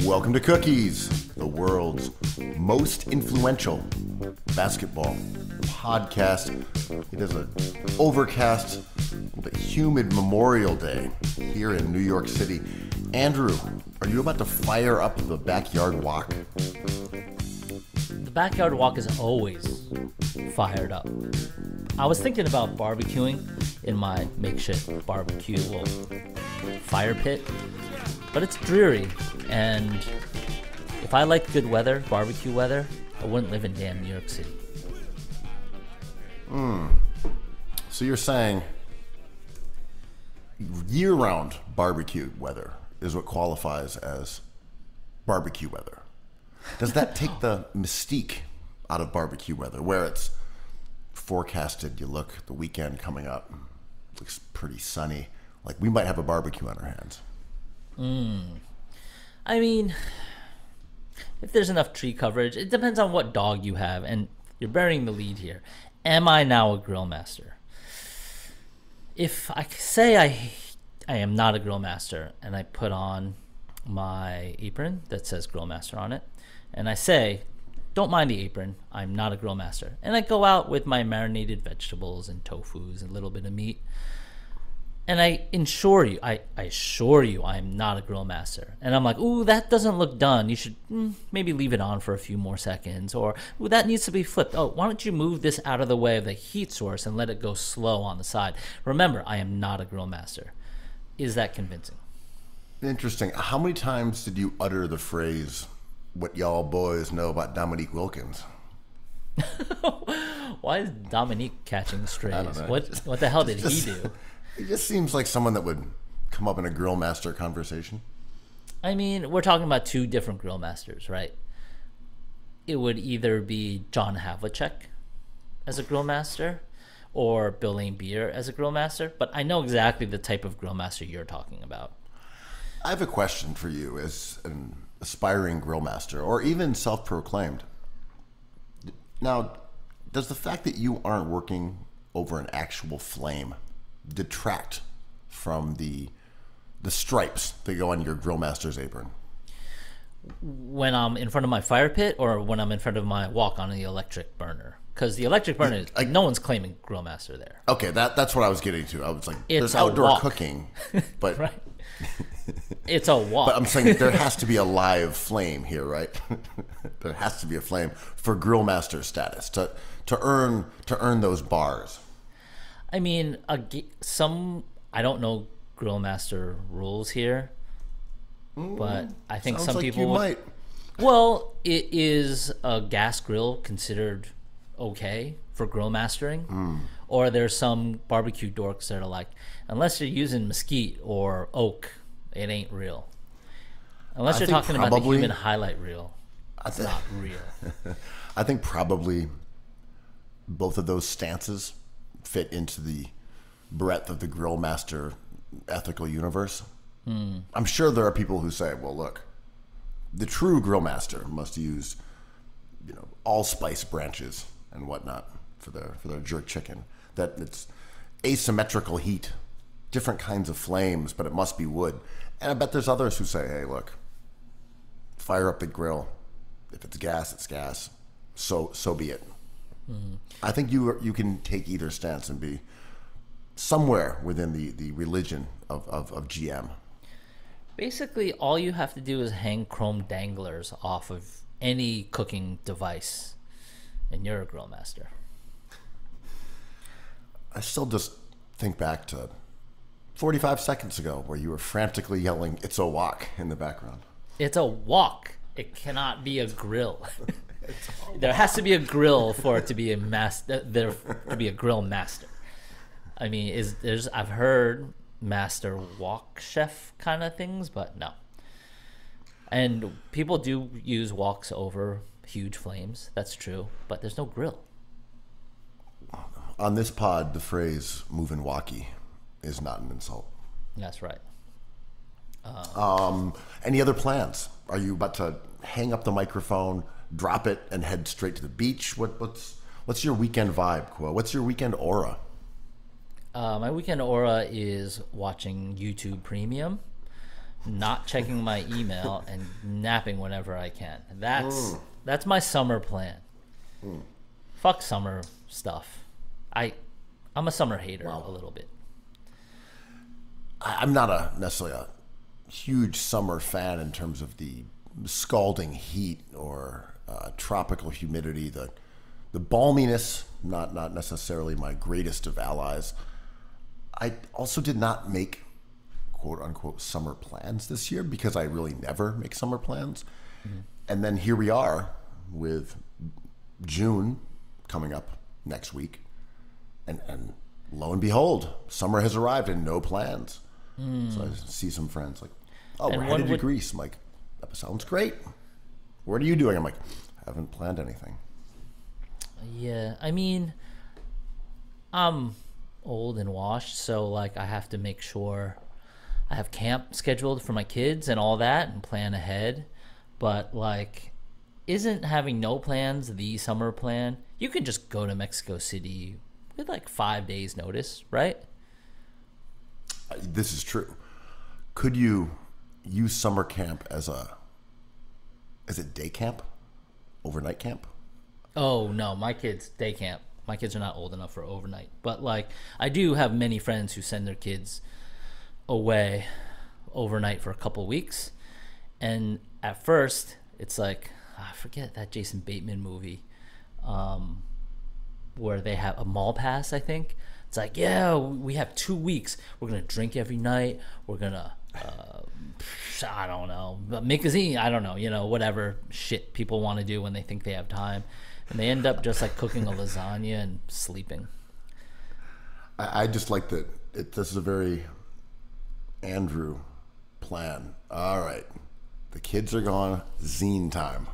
Welcome to Cookies, the world's most influential basketball podcast. It is an overcast but humid Memorial Day here in New York City. Andrew, are you about to fire up the backyard walk? The backyard walk is always fired up. I was thinking about barbecuing in my makeshift barbecue fire pit, but it's dreary, and if I liked good weather, barbecue weather, I wouldn't live in damn New York City. So you're saying year-round barbecue weather is what qualifies as barbecue weather. Does that take the mystique out of barbecue weather, where it's forecasted, you look, the weekend coming up, looks pretty sunny, like we might have a barbecue on our hands? I mean, if there's enough tree coverage, it depends on what dog you have, and you're burying the lead here. Am I now a grill master? If I say I am not a grill master, and I put on my apron that says grill master on it, and I say, don't mind the apron, I'm not a grill master, and I go out with my marinated vegetables and tofus and a little bit of meat, and I assure you I'm not a grill master. And I'm like, ooh, that doesn't look done. You should maybe leave it on for a few more seconds. Or, ooh, that needs to be flipped. Oh, why don't you move this out of the way of the heat source and let it go slow on the side? Remember, I am not a grill master. Is that convincing? Interesting. How many times did you utter the phrase, what y'all boys know about Dominique Wilkins? Why is Dominique catching strays? I don't know. What the hell did he do? It just seems like someone that would come up in a grill master conversation. I mean, we're talking about two different grill masters, right? It would either be John Havlicek as a grill master or Bill Laimbeer as a grill master, but I know exactly the type of grill master you're talking about. I have a question for you as an aspiring grill master, or even self-proclaimed. Now, does the fact that you aren't working over an actual flame detract from the stripes that go on your grill master's apron? When I'm in front of my fire pit, or when I'm in front of my wok on the electric burner? Because the electric burner, no one's claiming grill master there. Okay, that's what I was getting to. I was like, It's there's a outdoor wok. cooking, but Right. It's a wok. but I'm saying there has to be a live flame here, right? There has to be a flame for grill master status to earn those bars. I mean, I don't know grill master rules here, but I think Sounds some like people you would, might. Well, is a gas grill considered okay for grill mastering? Or there's some barbecue dorks that are like, unless you're using mesquite or oak, it ain't real. Unless you're talking about the human highlight reel, it's not real. I think probably both of those stances fit into the breadth of the grill master ethical universe. I'm sure there are people who say, well, look, the true grill master must use, allspice branches and whatnot for their jerk chicken. That it's asymmetrical heat, different kinds of flames, but it must be wood. And I bet there's others who say, hey, look, fire up the grill. If it's gas, it's gas. So be it. I think you can take either stance and be somewhere within the religion of GM. Basically, all you have to do is hang chrome danglers off of any cooking device, and you're a grill master. I still just think back to 45 seconds ago where you were frantically yelling, "It's a wok" in the background. It's a wok. It cannot be a grill. There has to be a grill for it to be there to be a grill master. I mean, I've heard master wok chef kind of things, but no. And people do use woks over huge flames. That's true, but there's no grill. On this pod, the phrase "moving walkie" is not an insult. That's right. Any other plans? Are you about to hang up the microphone, drop it, and head straight to the beach? What's your weekend vibe, Quo? What's your weekend aura? My weekend aura is watching YouTube Premium not checking my email and napping whenever I can. That's my summer plan. Fuck summer stuff. I'm a summer hater a little bit. I'm not necessarily a huge summer fan in terms of the scalding heat or tropical humidity. The balminess, not necessarily my greatest of allies. I also did not make quote unquote summer plans this year because I really never make summer plans. Mm-hmm. And then here we are with June coming up next week. And lo and behold, summer has arrived and no plans. So I see some friends like, oh, we're headed to Greece. I'm like, that sounds great. What are you doing? I'm like, I haven't planned anything. Yeah, I mean, I'm old and washed, so like I have to make sure I have camp scheduled for my kids and all that and plan ahead. But like, isn't having no plans the summer plan? You can just go to Mexico City with like 5 days notice, right? This is true. Could you use summer camp as a day camp? Overnight camp? Oh, no, my kids, day camp. My kids are not old enough for overnight. But, like, I do have many friends who send their kids away overnight for a couple weeks. And at first, it's like, I forget that Jason Bateman movie where they have a mall pass, I think. It's like, yeah, we have 2 weeks. We're going to drink every night. We're going to, I don't know, make a zine. I don't know, whatever shit people want to do when they think they have time. And they end up just like cooking a lasagna and sleeping. I just like that. This is a very Andrew plan. All right. The kids are gone. Zine time.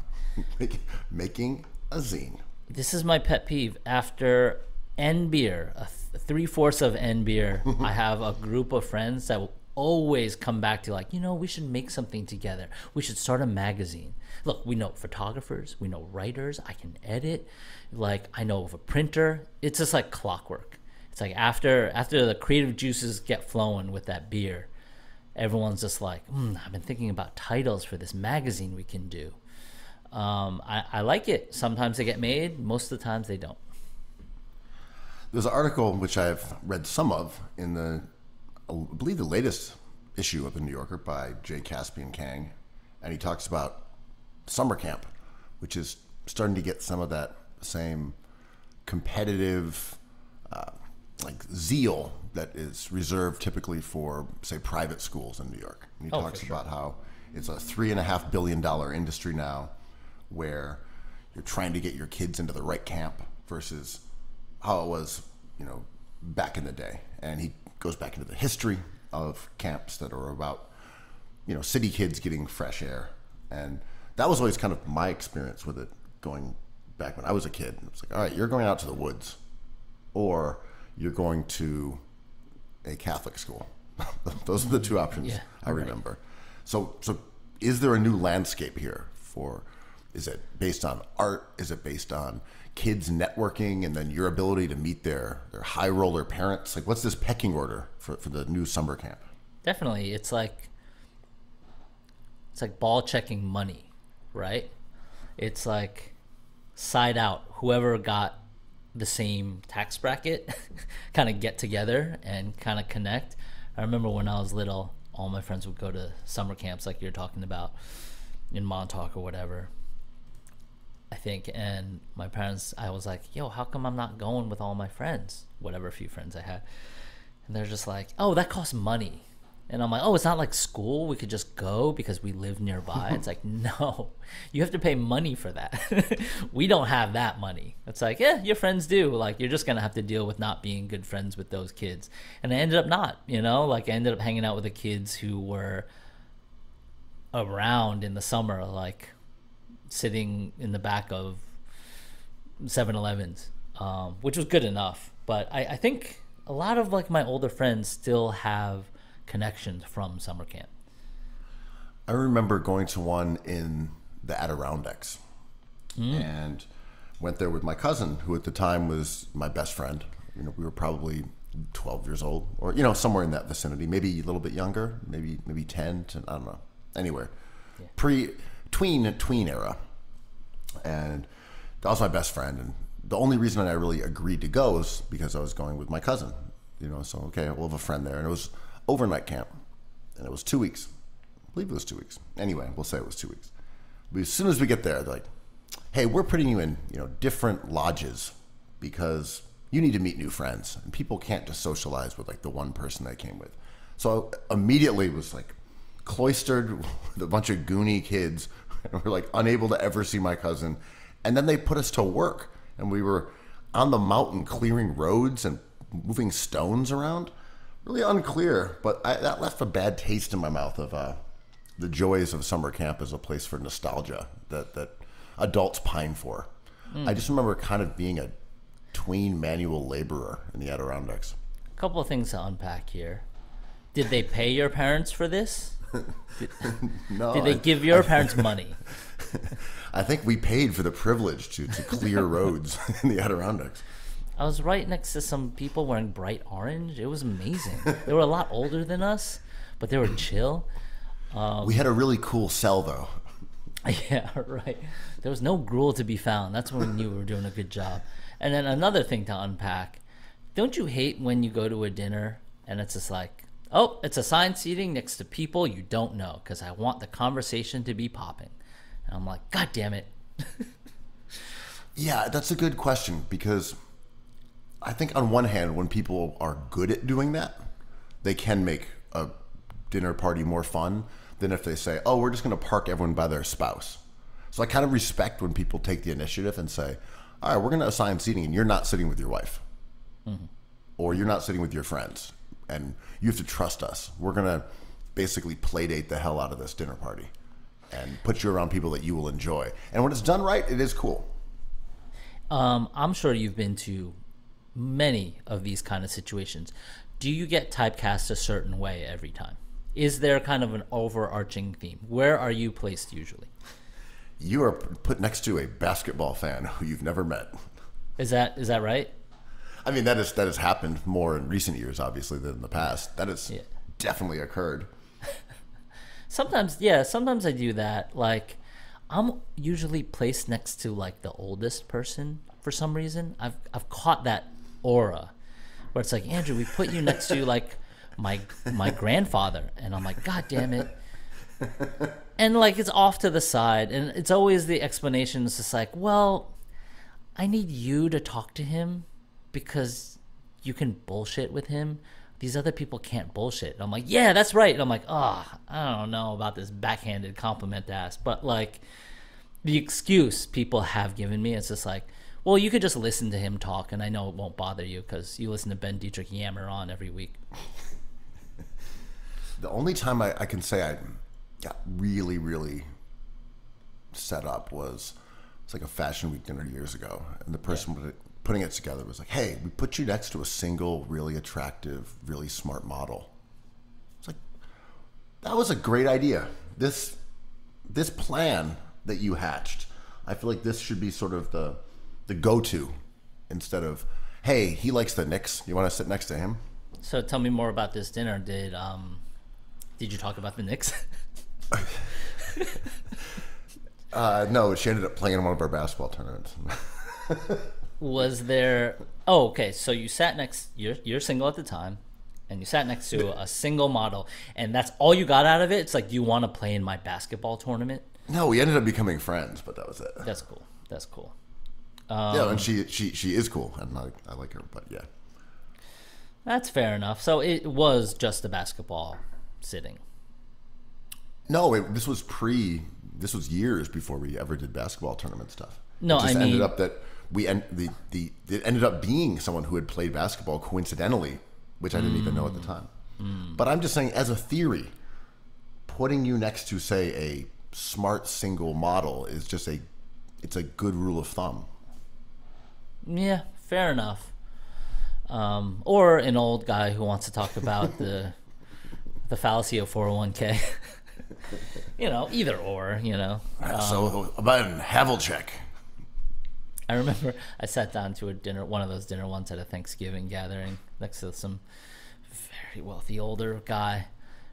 Making a zine. This is my pet peeve. After N beer, 3/4 of N beer, I have a group of friends that will always come back to like, we should make something together. We should start a magazine. Look, we know photographers, we know writers, I can edit, like I know of a printer. It's just like clockwork. It's like after the creative juices get flowing with that beer, everyone's just like, I've been thinking about titles for this magazine we can do. I like it. Sometimes they get made, most of the times they don't. There's an article which I've read some of in I believe the latest issue of the New Yorker by J. Caspian Kang, and he talks about summer camp, which is starting to get some of that same competitive like zeal that is reserved typically for, say, private schools in New York. And he talks about how it's a $3.5 billion industry now where you're trying to get your kids into the right camp versus how it was, back in the day. And he goes back into the history of camps that are about, city kids getting fresh air. And that was always kind of my experience with it going back when I was a kid. It was like, all right, you're going out to the woods or you're going to a Catholic school. Those are the two options I remember. So is there a new landscape here is it based on art? Is it based on kids networking and then your ability to meet their high roller parents? Like, what's this pecking order for the new summer camp? Definitely. It's like ball checking money, right? It's like side out. Whoever got the same tax bracket kind of get together and kind of connect. I remember when I was little, all my friends would go to summer camps like you're talking about in Montauk or whatever, I think. And my parents, I was like, yo, how come I'm not going with all my friends? Whatever few friends I had. And they're just like, oh, that costs money. And I'm like, oh, it's not like school. We could just go because we live nearby. It's like, no, you have to pay money for that. We don't have that money. It's like, yeah, your friends do. Like, you're just going to have to deal with not being good friends with those kids. And I ended up not, like I ended up hanging out with the kids who were around in the summer, like sitting in the back of 7-Elevens, which was good enough. But I think a lot of like my older friends still have connections from summer camp. I remember going to one in the Adirondacks and went there with my cousin, who at the time was my best friend. We were probably 12 years old, or somewhere in that vicinity, maybe a little bit younger, maybe 10 to, I don't know, anywhere. Tween era. And that was my best friend, and the only reason I really agreed to go was because I was going with my cousin. So okay, we'll have a friend there, and it was overnight camp, and it was 2 weeks. I believe it was 2 weeks. Anyway, we'll say it was 2 weeks. But as soon as we get there, they're like, hey, we're putting you in different lodges because you need to meet new friends, and people can't just socialize with like the one person they came with. So I immediately was like cloistered with a bunch of goony kids, and we're like unable to ever see my cousin. And then they put us to work, and we were on the mountain clearing roads and moving stones around. Really unclear, but that left a bad taste in my mouth of the joys of summer camp as a place for nostalgia that adults pine for. I just remember kind of being a tween manual laborer in the Adirondacks. A couple of things to unpack here. Did they pay your parents for this? No. Did they give your parents money? I think we paid for the privilege to clear roads in the Adirondacks. I was right next to some people wearing bright orange. It was amazing. They were a lot older than us, but they were chill. We had a really cool cell, though. Yeah, right. There was no gruel to be found. That's when we knew we were doing a good job. And then another thing to unpack. Don't you hate when you go to a dinner and it's just like, oh, it's assigned seating next to people you don't know because I want the conversation to be popping. And I'm like, God damn it. Yeah, that's a good question, because I think on one hand, when people are good at doing that, they can make a dinner party more fun than if they say, oh, we're just going to park everyone by their spouse. So I kind of respect when people take the initiative and say, all right, we're going to assign seating, and you're not sitting with your wife. Mm-hmm. Or you're not sitting with your friends, and you have to trust us. We're going to basically play date the hell out of this dinner party and put you around people that you will enjoy. And when it's done right, it is cool. I'm sure you've been to many of these kind of situations. Do you get typecast a certain way every time? Is there kind of an overarching theme? Where are you placed usually? You are put next to a basketball fan who you've never met. Is that right? I mean, that has happened more in recent years, obviously, than in the past. That has definitely occurred. Sometimes I do that. Like, I'm usually placed next to like the oldest person for some reason. I've caught that aura where it's like, Andrew, we put you next to like my grandfather, and I'm like, God damn it. And like, it's off to the side, and it's always the explanation is just like, well, I need you to talk to him because you can bullshit with him. These other people can't bullshit. And I'm like, yeah, that's right. And I'm like, I don't know about this backhanded compliment ass, but like the excuse people have given me, it's just like, well, you could just listen to him talk, and I know it won't bother you because you listen to Ben Dietrich yammer on every week. The only time I can say I got really, really set up was it's like a fashion week dinner years ago, and the person putting it together was like, hey, we put you next to a single, really attractive, really smart model. It's like, that was a great idea. This plan that you hatched, I feel like this should be sort of the go-to instead of, hey, he likes the Knicks. You want to sit next to him? So tell me more about this dinner. Did you talk about the Knicks? No, she ended up playing in one of our basketball tournaments. Was there... Oh, okay. So you sat next... You're single at the time, and you sat next to a single model, and that's all you got out of it? It's like, do you want to play in my basketball tournament? No, we ended up becoming friends, but that was it. That's cool. Yeah, and she is cool, and I like her, but yeah. That's fair enough. So it was just a basketball sitting. No, this was years before we ever did basketball tournament stuff. No, it just I mean, ended up that it ended up being someone who had played basketball coincidentally, which I didn't even know at the time. But I'm just saying, as a theory, putting you next to, say, a smart single model is just it's a good rule of thumb. Yeah, fair enough. Or an old guy who wants to talk about the fallacy of 401k. Either or, So about Havlicek. I remember I sat down to a dinner, one of those dinner once at a Thanksgiving gathering next to some very wealthy older guy,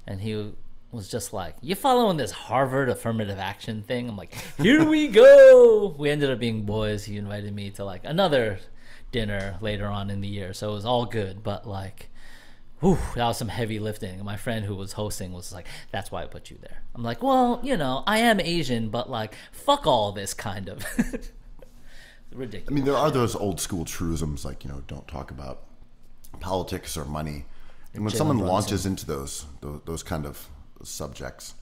and he was just like, "You following this Harvard affirmative action thing?" I'm like, "Here we go." We ended up being boys. He invited me to like another dinner later on in the year, so it was all good. But like, whew, that was some heavy lifting. And my friend who was hosting was like, "That's why I put you there." I'm like, "Well, you know, I am Asian, but like, fuck all this kind of." Ridiculous. I mean, there are those old school truisms like, you know, don't talk about politics or money. And when someone launches into those kind of subjects,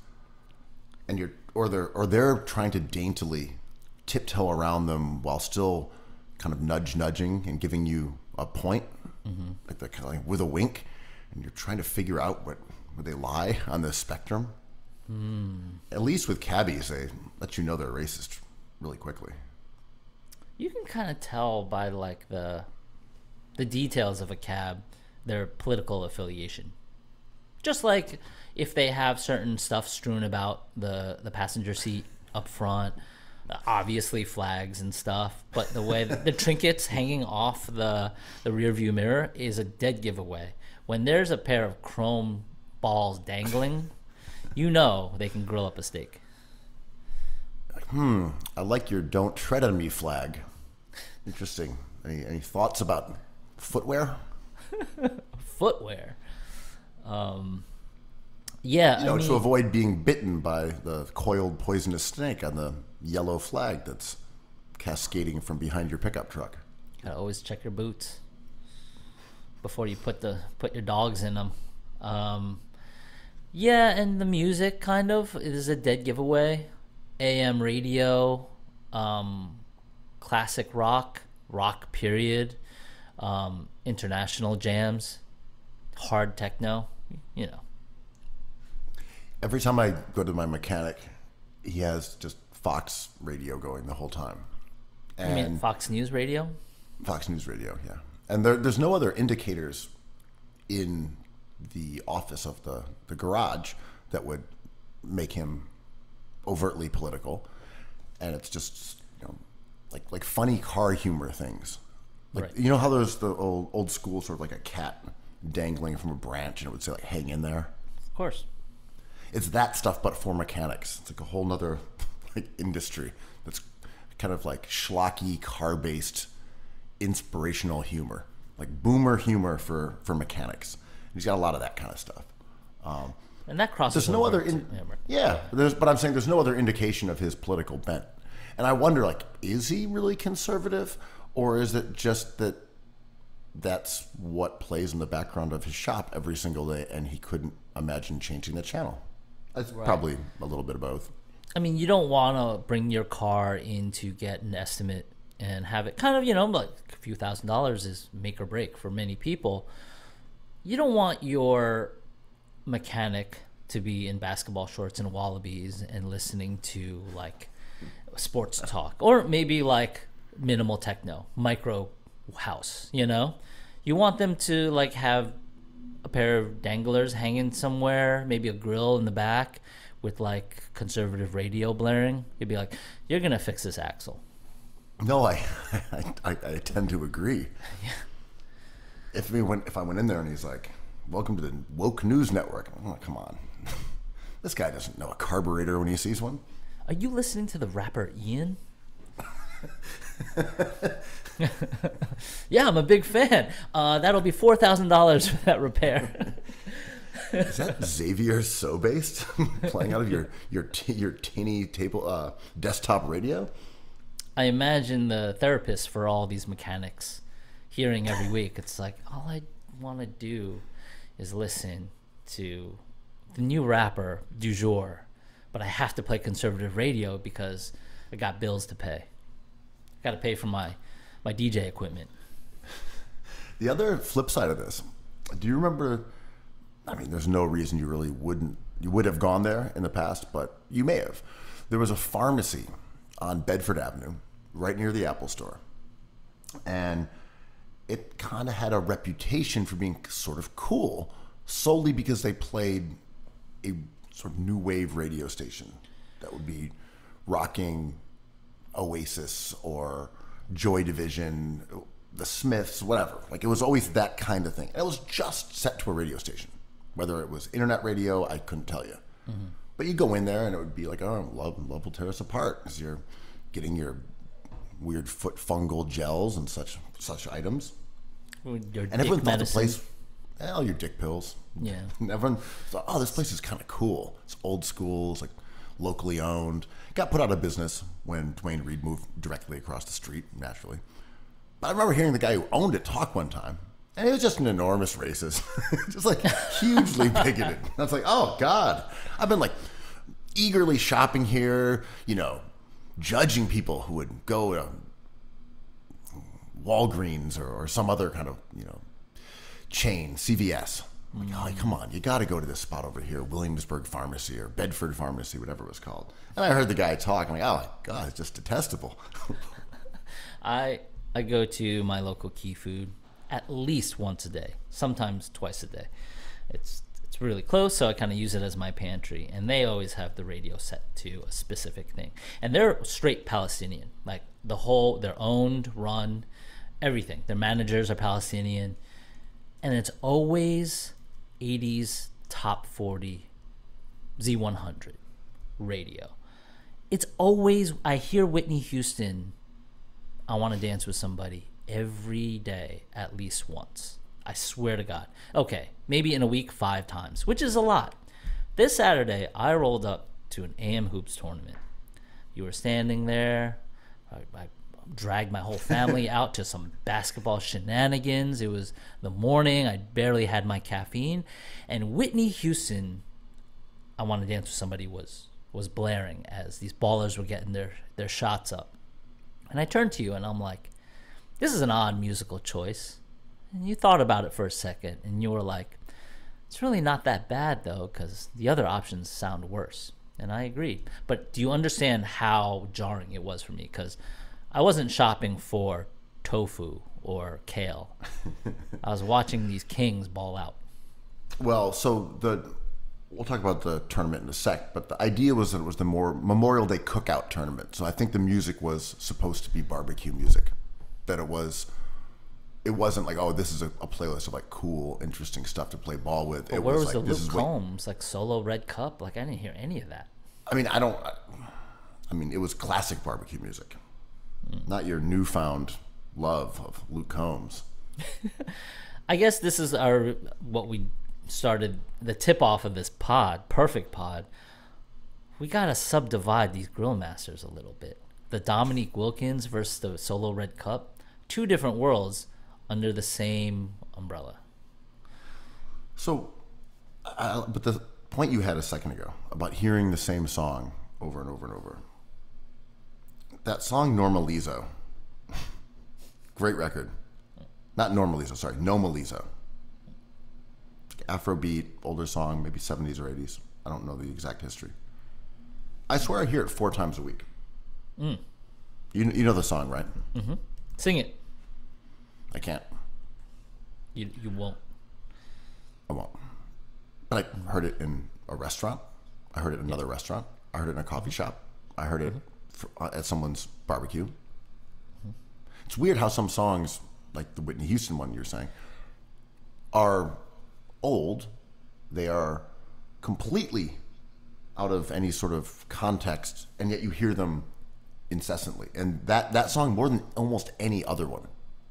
and they're trying to daintily tiptoe around them while still kind of nudging and giving you a point, like the kind of like with a wink, and you're trying to figure out where they lie on this spectrum. At least with cabbies, they let you know they're racist really quickly. You can kind of tell by like the details of a cab their political affiliation. Just like if they have certain stuff strewn about the passenger seat up front, obviously flags and stuff, but the way the trinkets hanging off the rear view mirror is a dead giveaway. When there's a pair of chrome balls dangling, you know they can grill up a steak. I like your "don't tread on me" flag. Interesting. Any thoughts about footwear? Footwear. Yeah, you know, to avoid being bitten by the coiled poisonous snake on the yellow flag that's cascading from behind your pickup truck. Gotta always check your boots before you put your dogs in them. Yeah, and the music kind of is a dead giveaway. AM radio, classic rock period, international jams, hard techno, you know. Every time I go to my mechanic, he has just Fox radio going the whole time. And you mean Fox News radio? Fox News radio, yeah. And there's no other indicators in the office of the garage that would make him overtly political. And it's just, you know, like funny car humor things. Like, right. You know how there's the old school sort of like a cat dangling from a branch and it would say like, "Hang in there"? Of course. It's that stuff, but for mechanics. It's like a whole nother like industry that's kind of like schlocky, car-based, inspirational humor, like boomer humor for mechanics. And he's got a lot of that kind of stuff. And that crosses. There's no other, but I'm saying there's no other indication of his political bent. And I wonder, like, is he really conservative, or is it just that that's what plays in the background of his shop every single day, and he couldn't imagine changing the channel? It's probably a little bit of both. I mean, you don't want to bring your car in to get an estimate and have it kind of, you know, like a few $1,000s is make or break for many people. You don't want your mechanic to be in basketball shorts and wallabies and listening to like sports talk, or maybe like minimal techno, micro house, you know? You want them to like have a pair of danglers hanging somewhere, maybe a grill in the back with like conservative radio blaring. You'd be like, "You're gonna fix this axle." No, I tend to agree. Yeah. If I went in there and he's like, "Welcome to the woke news network," I'm like, "Come on, this guy doesn't know a carburetor when he sees one." Are you listening to the rapper Ian? Yeah, I'm a big fan. That'll be $4,000 for that repair. Is that Xavier So-based playing out of your teeny table desktop radio? I imagine the therapist for all these mechanics hearing every week. It's like, all I want to do is listen to the new rapper du jour, but I have to play conservative radio because I got bills to pay. Got to pay for my DJ equipment. The other flip side of this, do you remember? I mean, there's no reason you would have gone there in the past, but you may have. There was a pharmacy on Bedford Avenue, right near the Apple Store, and it kind of had a reputation for being sort of cool, solely because they played a sort of new wave radio station that would be rocking Oasis or Joy Division, the Smiths, whatever. Like, it was always that kind of thing. And it was just set to a radio station. Whether it was internet radio, I couldn't tell you. Mm-hmm. But you go in there and it would be like, oh, love will tear us apart, as you're getting your weird foot fungal gels and such items. Your and everyone thought medicine. the place, well, your dick pills. Yeah. And everyone thought, oh, this place is kind of cool. It's old school. It's like locally owned. Got put out of business when Dwayne Reed moved directly across the street, naturally. But I remember hearing the guy who owned it talk one time. And he was just an enormous racist. Just like hugely bigoted. I was like, oh, God. I've been like eagerly shopping here, judging people who would go to Walgreens or some other kind of, chain, CVS. I'm like, oh, come on. You got to go to this spot over here, Williamsburg Pharmacy or Bedford Pharmacy, whatever it was called. And I heard the guy talk. I'm like, oh, God, it's just detestable. I go to my local Key Food at least once a day, sometimes twice a day. It's really close, so I kind of use it as my pantry. And they always have the radio set to a specific thing. And they're straight Palestinian. Like, they're owned, run, everything. Their managers are Palestinian. And it's always 80s top 40 Z100 radio. It's always, I hear Whitney Houston, I Want to Dance with Somebody, every day at least once. I swear to God. Okay, maybe in a week 5 times, which is a lot. This Saturday, I rolled up to an AM Hoops tournament. You were standing there. I dragged my whole family out to some basketball shenanigans. It was the morning. I barely had my caffeine. And Whitney Houston, I Want to Dance with Somebody, was blaring as these ballers were getting their shots up. And I turned to you and I'm like, this is an odd musical choice. And you thought about it for a second, and you were like, it's really not that bad, though, because the other options sound worse. And I agreed. But do you understand how jarring it was for me? Because I wasn't shopping for tofu or kale. I was watching these kings ball out. Well, so we'll talk about the tournament in a sec, but the idea was that it was the Memorial Day cookout tournament. So I think the music was supposed to be barbecue music. That it wasn't like, oh, this is a playlist of like cool, interesting stuff to play ball with. But where was the Luke Combs, like Solo Red Cup? Like, I didn't hear any of that. I mean, it was classic barbecue music, not your newfound love of Luke Combs. I guess this is what we started, the tip off of this perfect pod. We got to subdivide these grill masters a little bit. The Dominique Wilkins versus the Solo Red Cup. 2 different worlds under the same umbrella. So, but the point you had a second ago about hearing the same song over and over and over. That song Normalizo. Great record. Not Normalizo, sorry, Nomalizo. Afrobeat, older song, maybe 70s or 80s. I don't know the exact history. I swear I hear it 4 times a week. Mm. You know the song, right? Mm-hmm. Sing it. I can't. You won't. I won't. But I heard it in a restaurant. I heard it in another restaurant. I heard it in a coffee shop. I heard it at someone's barbecue. Mm-hmm. It's weird how some songs, like the Whitney Houston one you were saying, are old. They are completely out of any sort of context, and yet you hear them incessantly. And that song, more than almost any other one,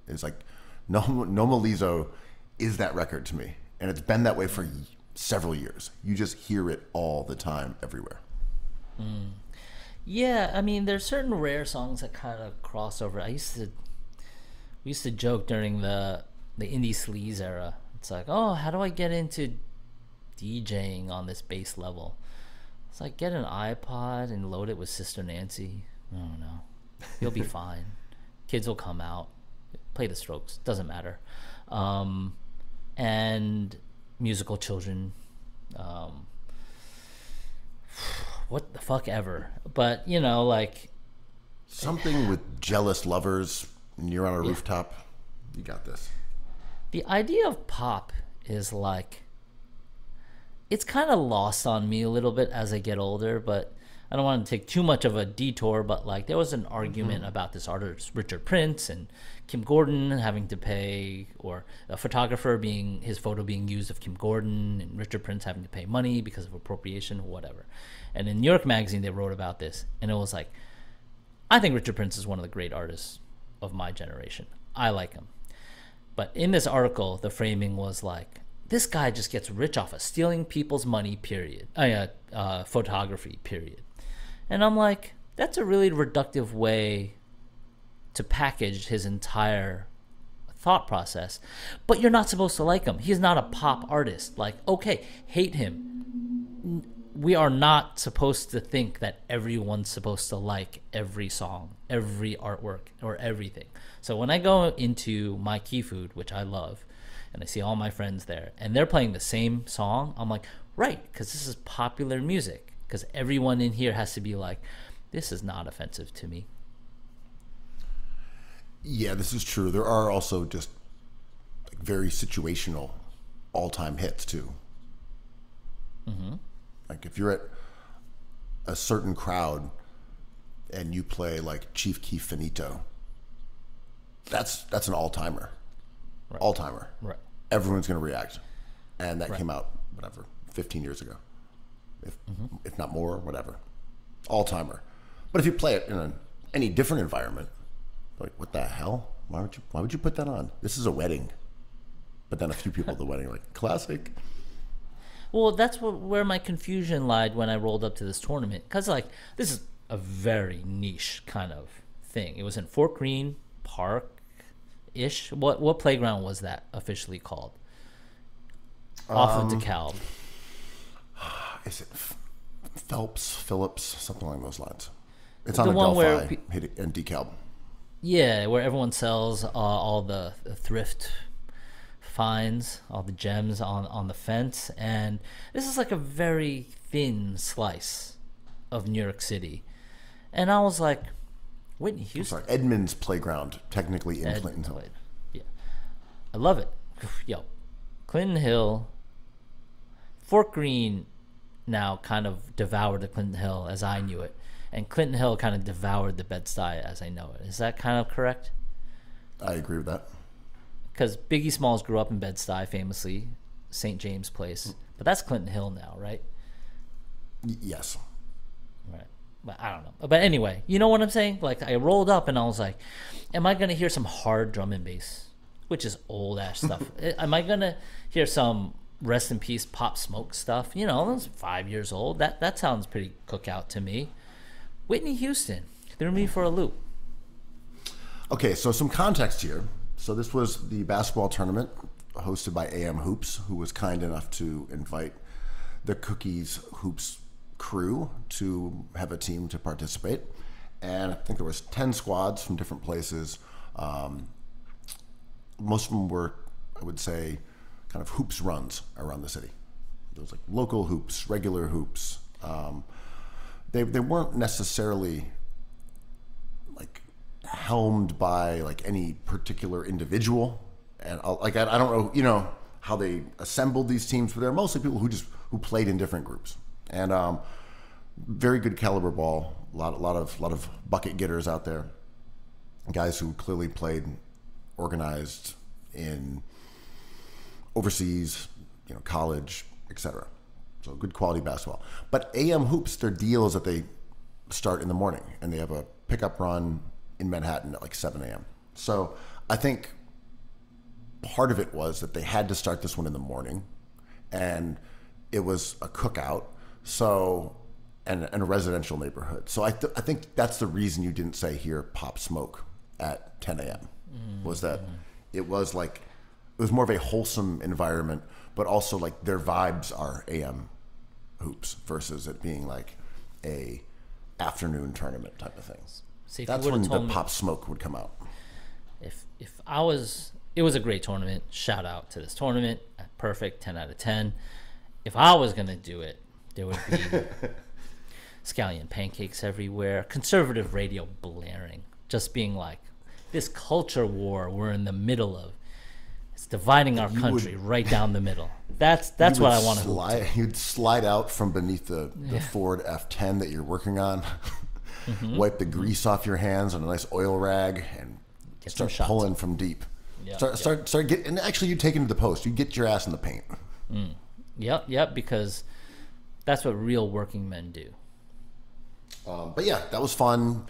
is like, Nomalizo is that record to me. And it's been that way for several years. You just hear it all the time, everywhere. Mm. Yeah, I mean, there's certain rare songs that kind of cross over. We used to joke during the indie sleaze era. It's like, oh, how do I get into DJing on this base level? It's like, get an iPod and load it with Sister Nancy. I don't know. You'll be fine. Kids will come out. Play the Strokes. Doesn't matter. And musical children. What the fuck ever. But, like... Something with jealous lovers and you're on a rooftop. You got this. The idea of pop is like... It's kind of lost on me a little bit as I get older, but... I don't want to take too much of a detour, but like there was an argument about this artist Richard Prince and Kim Gordon having to pay, or a photographer being his photo being used of Kim Gordon, and Richard Prince having to pay money because of appropriation or whatever. And in New York Magazine they wrote about this, and it was like, I think Richard Prince is one of the great artists of my generation. I like him. But in this article, the framing was like, this guy just gets rich off of stealing people's money, period. Photography, period. And I'm like, that's a really reductive way to package his entire thought process. But you're not supposed to like him. He's not a pop artist. Like, okay, hate him. We are not supposed to think that everyone's supposed to like every song, every artwork, or everything. So when I go into my Key Food, which I love, and I see all my friends there, and they're playing the same song, I'm like, right, because this is popular music. Because everyone in here has to be like, this is not offensive to me. Yeah, this is true. There are also just like very situational all-time hits too. Mm-hmm. Like if you're at a certain crowd and you play like Chief Keef Finito, that's an all-timer. Right. All-timer. Right. Everyone's going to react. And that came out, whatever, 15 years ago. If not more, whatever. All-timer. But if you play it in any different environment, like, what the hell? Why would you put that on? This is a wedding. But then a few people at the wedding are like, classic. Well, that's where my confusion lied when I rolled up to this tournament. Because, like, this is a very niche kind of thing. It was in Fort Greene Park-ish. What playground was that officially called? Off of DeKalb. Is it Phillips, something along those lines? It's on the Delphi and DeKalb. Yeah, where everyone sells all the thrift finds, all the gems on the fence. And this is like a very thin slice of New York City. And I was like, Whitney Houston. I'm sorry, Edmonds Playground, technically in Clinton Hill. Yeah. I love it. Yo, Clinton Hill, Fort Greene now kind of devoured the Clinton Hill as I knew it. And Clinton Hill kind of devoured the Bed-Stuy as I know it. Is that kind of correct? I agree with that. Because Biggie Smalls grew up in Bed-Stuy, famously, St. James Place. But that's Clinton Hill now, right? Yes. Right. But I don't know. But anyway, you know what I'm saying? Like, I rolled up and I was like, am I going to hear some hard drum and bass? Which is old-ass stuff. Am I going to hear some rest in peace Pop Smoke stuff? You know, that's 5 years old. That sounds pretty cookout to me. Whitney Houston threw me for a loop. Okay, so some context here. So this was the basketball tournament hosted by AM Hoops, who was kind enough to invite the Cookies Hoops crew to have a team to participate. And I think there was 10 squads from different places. Most of them were, I would say, kind of hoops runs around the city. There was like local hoops, regular hoops. They weren't necessarily like helmed by like any particular individual, and I don't know, you know, how they assembled these teams, but they're mostly people who played in different groups, and very good caliber ball. A lot of bucket getters out there, guys who clearly played organized in overseas, you know, college, etc. So good quality basketball. But AM Hoops, their deal is that they start in the morning and they have a pickup run in Manhattan at like 7 a.m. So I think part of it was that they had to start this one in the morning, and it was a cookout, so and a residential neighborhood. So I think that's the reason you didn't say here Pop Smoke at 10 a.m. Was that it was like, it was more of a wholesome environment, but also like their vibes are AM Hoops versus it being like a afternoon tournament type of things. See, that's when the Pop Smoke would come out. If I was, it was a great tournament. Shout out to this tournament. Perfect, 10 out of 10. If I was going to do it, there would be scallion pancakes everywhere, conservative radio blaring, just being like, this culture war we're in the middle of. It's dividing our country right down the middle. That's what I want to. You'd slide out from beneath the Ford F10 that you're working on, wipe the grease off your hands on a nice oil rag, and start pulling from deep. Yep, start get, and actually you take it to the post. You get your ass in the paint. Yep, because that's what real working men do. But yeah, that was fun.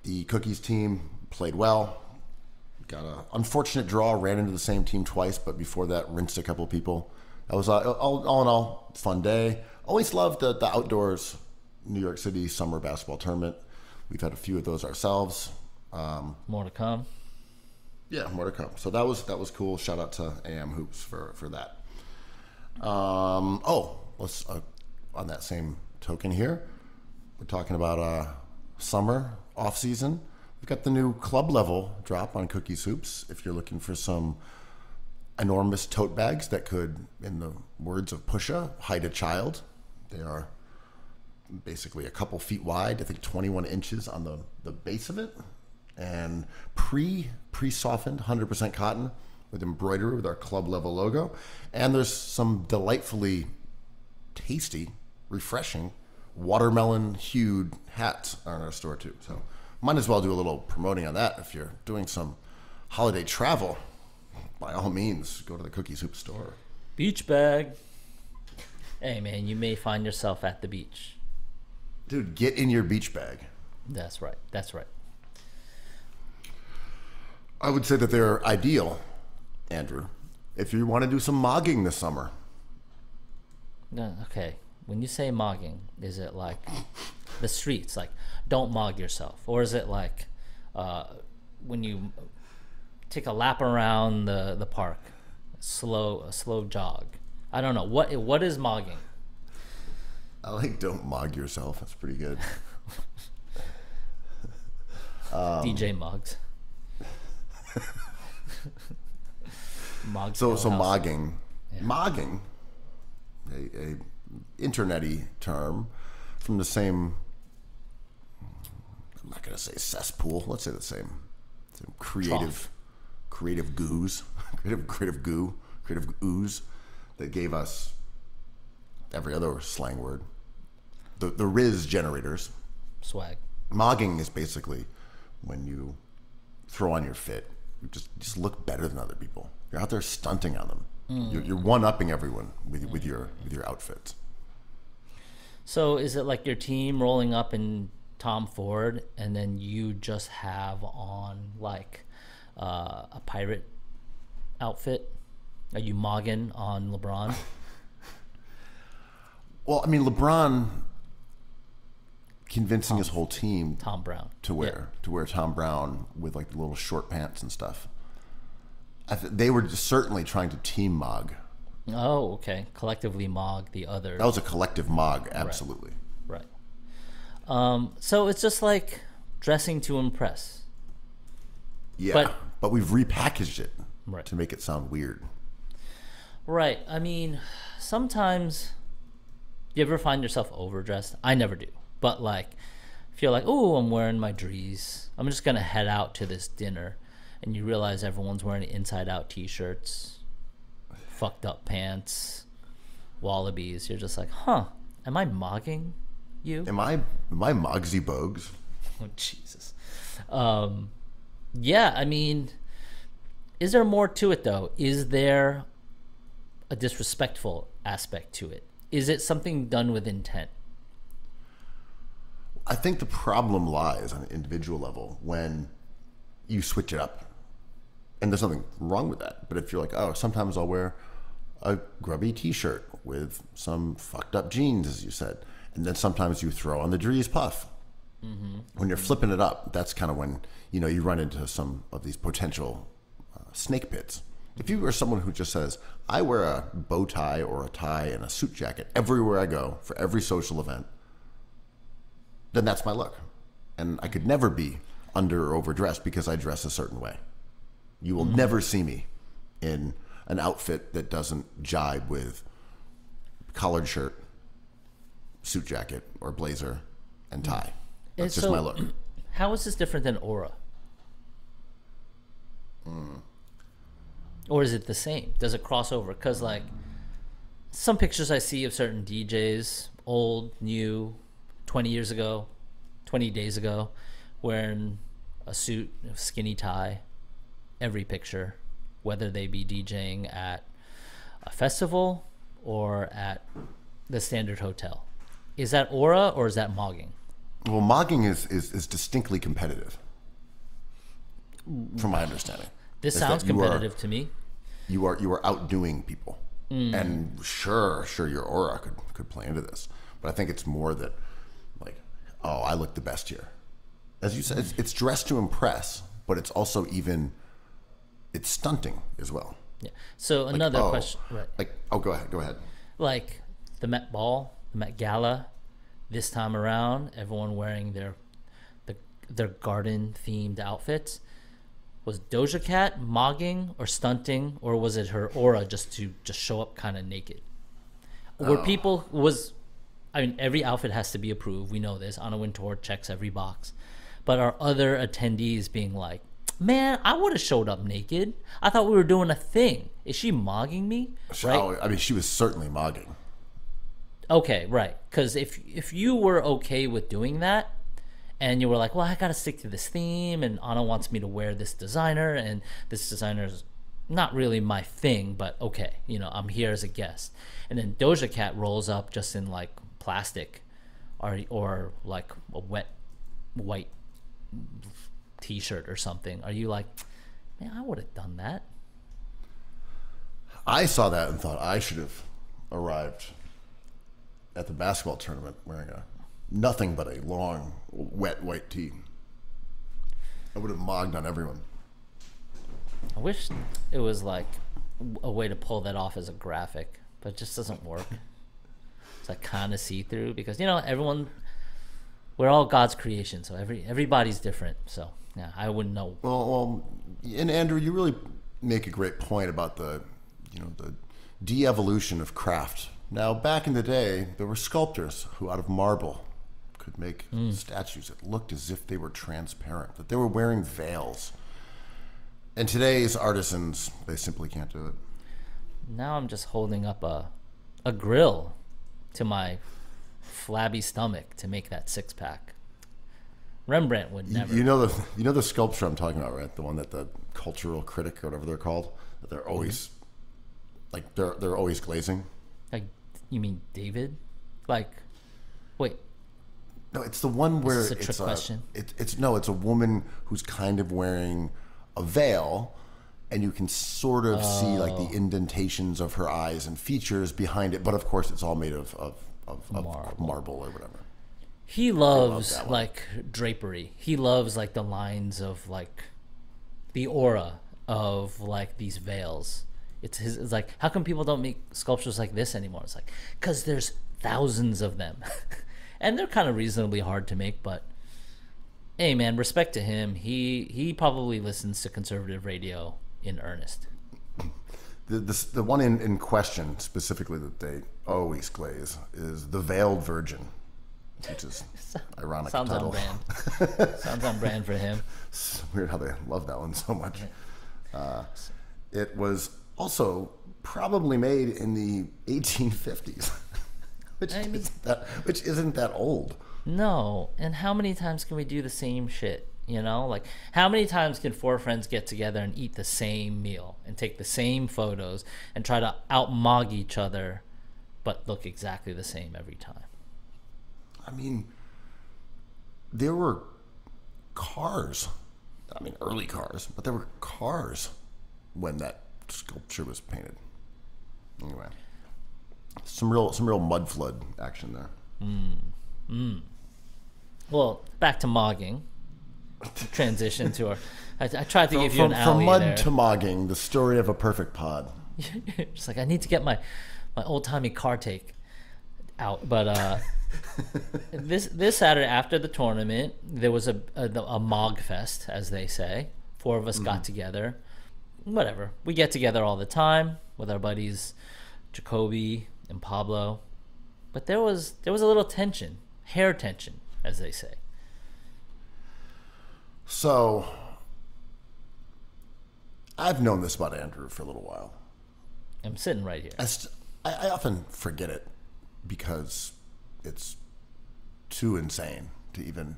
The Cookies team played well. Got an unfortunate draw, ran into the same team twice, but before that, rinsed a couple of people. That was all in all, fun day. Always loved the outdoors New York City summer basketball tournament. We've had a few of those ourselves. More to come. Yeah, more to come. So that was cool. Shout out to AM Hoops for that. Let's on that same token here, we're talking about summer off season. We've got the new club level drop on Cookies Hoops. If you're looking for some enormous tote bags that could, in the words of Pusha, hide a child. They are basically a couple feet wide, I think 21 inches on the base of it, and pre-softened 100% cotton with embroidery with our club level logo. And there's some delightfully tasty, refreshing, watermelon hued hats on our store too. So might as well do a little promoting on that. If you're doing some holiday travel, by all means, go to the Cookies Hoop store. Beach bag. Hey, man, you may find yourself at the beach. Dude, get in your beach bag. That's right. I would say that they're ideal, Andrew, if you want to do some mogging this summer. Okay. When you say mogging, is it like the streets, like don't mog yourself? Or is it like when you take a lap around the park, a slow jog? I don't know. What is mogging? I like don't mog yourself. That's pretty good. DJ Moggs. So mogging. Yeah. Mogging, a internet-y term from the same, I'm not going to say cesspool, let's say the same creative goos, creative ooze that gave us every other slang word. The Riz generators. Swag. Mogging is basically when you throw on your fit. You just look better than other people. You're out there stunting on them. You're one-upping everyone with your outfits. So is it like your team rolling up in Tom Ford and then you just have on like a pirate outfit? Are you mogging on LeBron? Well, I mean, LeBron convincing his whole team Tom Brown to wear Tom Brown with like the little short pants and stuff. They were just certainly trying to team mog. Oh, okay. Collectively mog the other. That was a collective mog, absolutely. Right. So it's just like dressing to impress. Yeah, but we've repackaged it to make it sound weird. Right. I mean, sometimes you ever find yourself overdressed? I never do. But like, feel like, oh, I'm wearing my drees. I'm just going to head out to this dinner. And you realize everyone's wearing inside-out T-shirts, fucked up pants, wallabies. You're just like, huh, am I mogging you? Am I Moggsy Bogues? Oh, Jesus. Yeah, I mean, is there more to it, though? Is there a disrespectful aspect to it? Is it something done with intent? I think the problem lies on an individual level when you switch it up. And there's nothing wrong with that. But if you're like, oh, sometimes I'll wear a grubby T-shirt with some fucked up jeans, as you said. And then sometimes you throw on the Drees puff. Mm-hmm. When you're flipping it up, that's kind of when, you run into some of these potential snake pits. If you are someone who just says, I wear a bow tie or a tie and a suit jacket everywhere I go for every social event, then that's my look. And I could never be under or overdressed because I dress a certain way. You will never see me in an outfit that doesn't jibe with collared shirt, suit jacket, or blazer and tie. That's just my look. How is this different than Aura? Or is it the same? Does it cross over? Because, like, some pictures I see of certain DJs, old, new, 20 years ago, 20 days ago, wearing a suit, a skinny tie, every picture, whether they be DJing at a festival or at the standard hotel. Is that aura or is that mogging? Well, mogging is distinctly competitive, from my understanding. This sounds competitive to me. You are outdoing people, and sure, your aura could play into this, but I think it's more that, like, oh, I look the best here. As you said, it's dressed to impress, but it's also it's stunting as well. Yeah. So another question, right? Like, oh, go ahead. Like the Met Ball, the Met Gala, this time around, everyone wearing their garden themed outfits. Was Doja Cat mogging or stunting, or was it her aura just to show up kind of naked? Were people every outfit has to be approved. We know this. Anna Wintour checks every box, but are other attendees being like, "Man, I would have showed up naked. I thought we were doing a thing. Is she mogging me?" Right? Oh, I mean, she was certainly mogging. Okay, right. Because if you were okay with doing that, and you were like, well, I got to stick to this theme, and Anna wants me to wear this designer, and this designer's not really my thing, but okay, I'm here as a guest. And then Doja Cat rolls up just in like plastic or like a wet white t-shirt or something. Are you like, man, I would have done that? I saw that and thought I should have arrived at the basketball tournament wearing nothing but a long, wet white tee. I would have mogged on everyone. I wish it was like a way to pull that off as a graphic, but it just doesn't work. It's like kind of see-through because, we're all God's creation, so everybody's different. So, yeah, I wouldn't know. Well, and Andrew, you really make a great point about the de-evolution of craft. Now, back in the day, there were sculptors who, out of marble, could make statues that looked as if they were transparent, that they were wearing veils. And today's artisans, they simply can't do it. Now I'm just holding up a grill to my flabby stomach to make that six-pack. Rembrandt would never. You know the sculpture I'm talking about, right? The one that the cultural critic or whatever they're called, that they're always like they're always glazing. Like, you mean David? Like, wait. No, it's the one where it's a trick question. It's a woman who's kind of wearing a veil, and you can sort of see like the indentations of her eyes and features behind it. But of course, it's all made of marble or whatever. He loves like drapery. He loves like the lines of like the aura of like these veils. It's like, how come people don't make sculptures like this anymore? It's like, because there's thousands of them. And they're kind of reasonably hard to make, but hey, man, respect to him. He probably listens to conservative radio in earnest. The one in question specifically that they always glaze is the Veiled Virgin, which is ironic. Sounds title. on brand. Sounds on brand for him. It's weird how they love that one so much. It was also probably made in the 1850s. Which isn't that old. No, and how many times can we do the same shit? Like, how many times can four friends get together and eat the same meal and take the same photos and try to out-mog each other, but look exactly the same every time? I mean, there were cars. I mean, early cars, but there were cars when that sculpture was painted. Anyway. Some real mud flood action there. Well, back to mogging. Transition to our. I tried to give you an alley from mud there. to mogging, the story of a perfect pod. Just like, I need to get my old timey car take out, but this Saturday after the tournament, there was a mog fest, as they say. Four of us got together. Whatever, we get together all the time with our buddies, Jacoby and Pablo, but there was a little tension, hair tension, as they say. So I've known this about Andrew for a little while. I'm sitting right here. I often forget it because it's too insane to even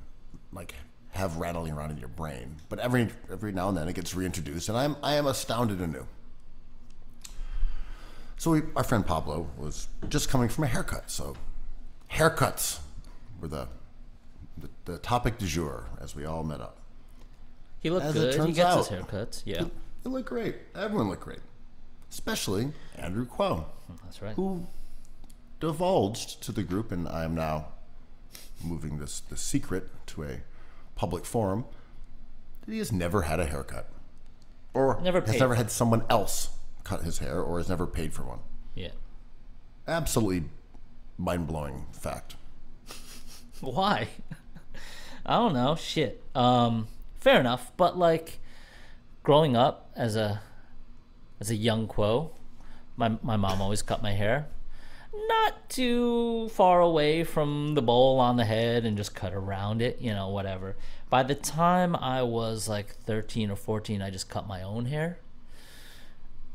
like have rattling around in your brain. But every now and then it gets reintroduced, and I am astounded anew. So our friend Pablo was just coming from a haircut. So haircuts were the topic du jour as we all met up. He looked good. He gets his haircuts. Yeah. He looked great. Everyone looked great. Especially Andrew Quo. That's right. Who divulged to the group, and I am now moving the secret to a public forum, that he has never had a haircut. Or has never had someone else cut his hair, or has never paid for one. Yeah. Absolutely mind-blowing fact. Why? I don't know. Shit. Fair enough. But like, growing up as a young Quo, my mom always cut my hair. Not too far away from the bowl on the head and just cut around it, you know, whatever. By the time I was like 13 or 14, I just cut my own hair.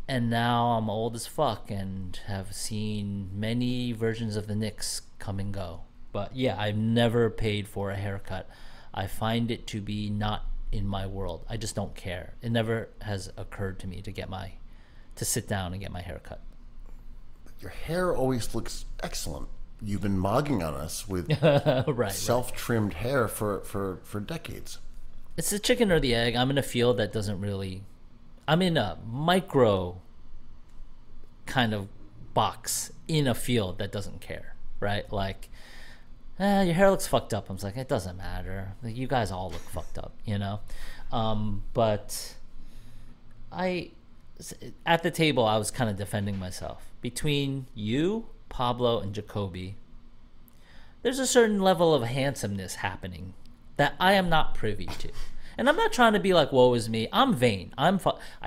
And now I'm old as fuck and have seen many versions of the Knicks come and go. But yeah, I've never paid for a haircut. I find it to be not in my world. I just don't care. It never has occurred to me to sit down and get my hair cut. Your hair always looks excellent. You've been mogging on us with self-trimmed hair for decades. It's the chicken or the egg. I'm in a field that doesn't really... I'm in a micro kind of box in a field that doesn't care, right? Like, your hair looks fucked up. I was like, it doesn't matter. Like, you guys all look fucked up, you know? But at the table, I was kind of defending myself. Between you, Pablo, and Jacoby, there's a certain level of handsomeness happening that I am not privy to. And I'm not trying to be like, woe is me. I'm vain. I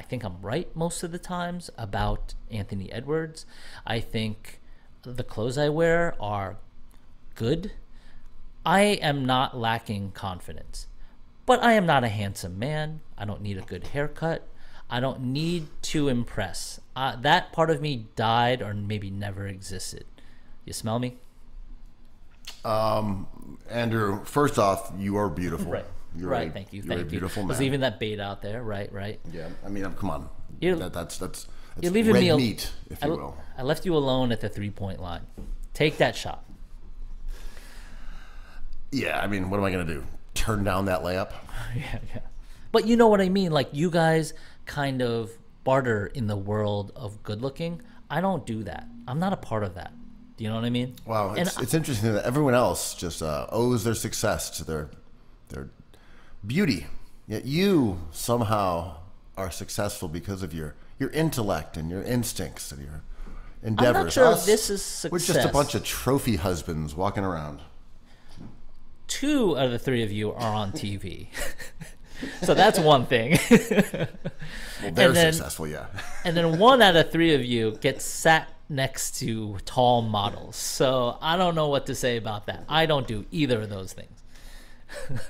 think I'm right most of the times about Anthony Edwards. I think the clothes I wear are good. I am not lacking confidence. But I am not a handsome man. I don't need a good haircut. I don't need to impress. That part of me died or maybe never existed. You smell me? Andrew, first off, you are beautiful. Right. Thank you. You're a beautiful man. There's even that bait out there. Right. Yeah. I mean, come on. That's you're leaving red me meat, if you will. I left you alone at the 3-point line. Take that shot. Yeah. I mean, what am I going to do? Turn down that layup? Yeah. But you know what I mean? Like, you guys kind of barter in the world of good looking. I don't do that. I'm not a part of that. Do you know what I mean? Wow. It's interesting that everyone else just owes their success to their beauty. Yet you somehow are successful because of your intellect and your instincts and your endeavors. I'm not sure if this is success. We're just a bunch of trophy husbands walking around. 2 out of the 3 of you are on TV. So that's one thing. Well, they're successful, yeah. And then 1 out of 3 of you gets sat next to tall models. So I don't know what to say about that. I don't do either of those things.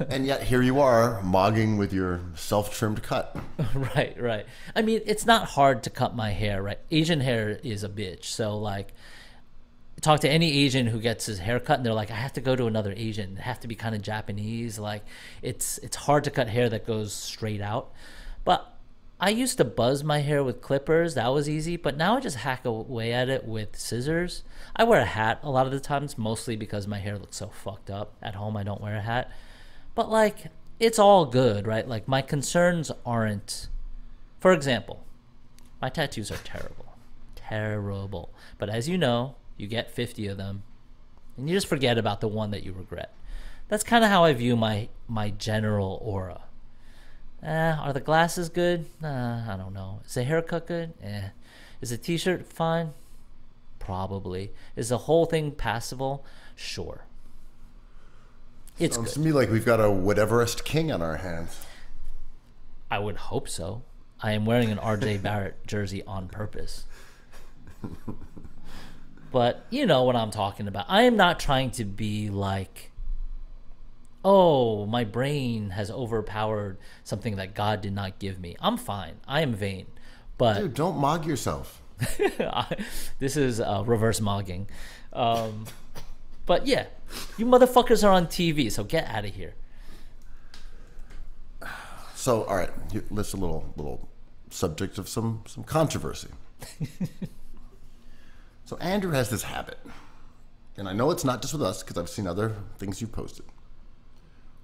And yet here you are, mogging with your self-trimmed cut. Right. I mean, it's not hard to cut my hair, right? Asian hair is a bitch. So, like, talk to any Asian who gets his hair cut, and they're like, I have to go to another Asian. They have to be kind of Japanese. Like, it's hard to cut hair that goes straight out. But I used to buzz my hair with clippers. That was easy. But now I just hack away at it with scissors. I wear a hat a lot of the times, mostly because my hair looks so fucked up. At home, I don't wear a hat. But, like, it's all good, right? Like, my concerns aren't... For example, my tattoos are terrible. But as you know, you get 50 of them, and you just forget about the one that you regret. That's kind of how I view my general aura. Are the glasses good? I don't know. Is the haircut good? Is the t-shirt fine? Probably. Is the whole thing passable? Sure. It's Sounds good. to me like we've got a whateverist king on our hands. I would hope so. I am wearing an RJ Barrett jersey on purpose. But you know what I'm talking about. I am not trying to be like oh, my brain has overpowered something that God did not give me. I'm fine. I am vain. But Dude, don't mog yourself. this is reverse mogging. But yeah, you motherfuckers are on TV, so get out of here. So, all right, let's a little subject of some controversy. So Andrew has this habit, and I know it's not just with us because I've seen other things you've posted,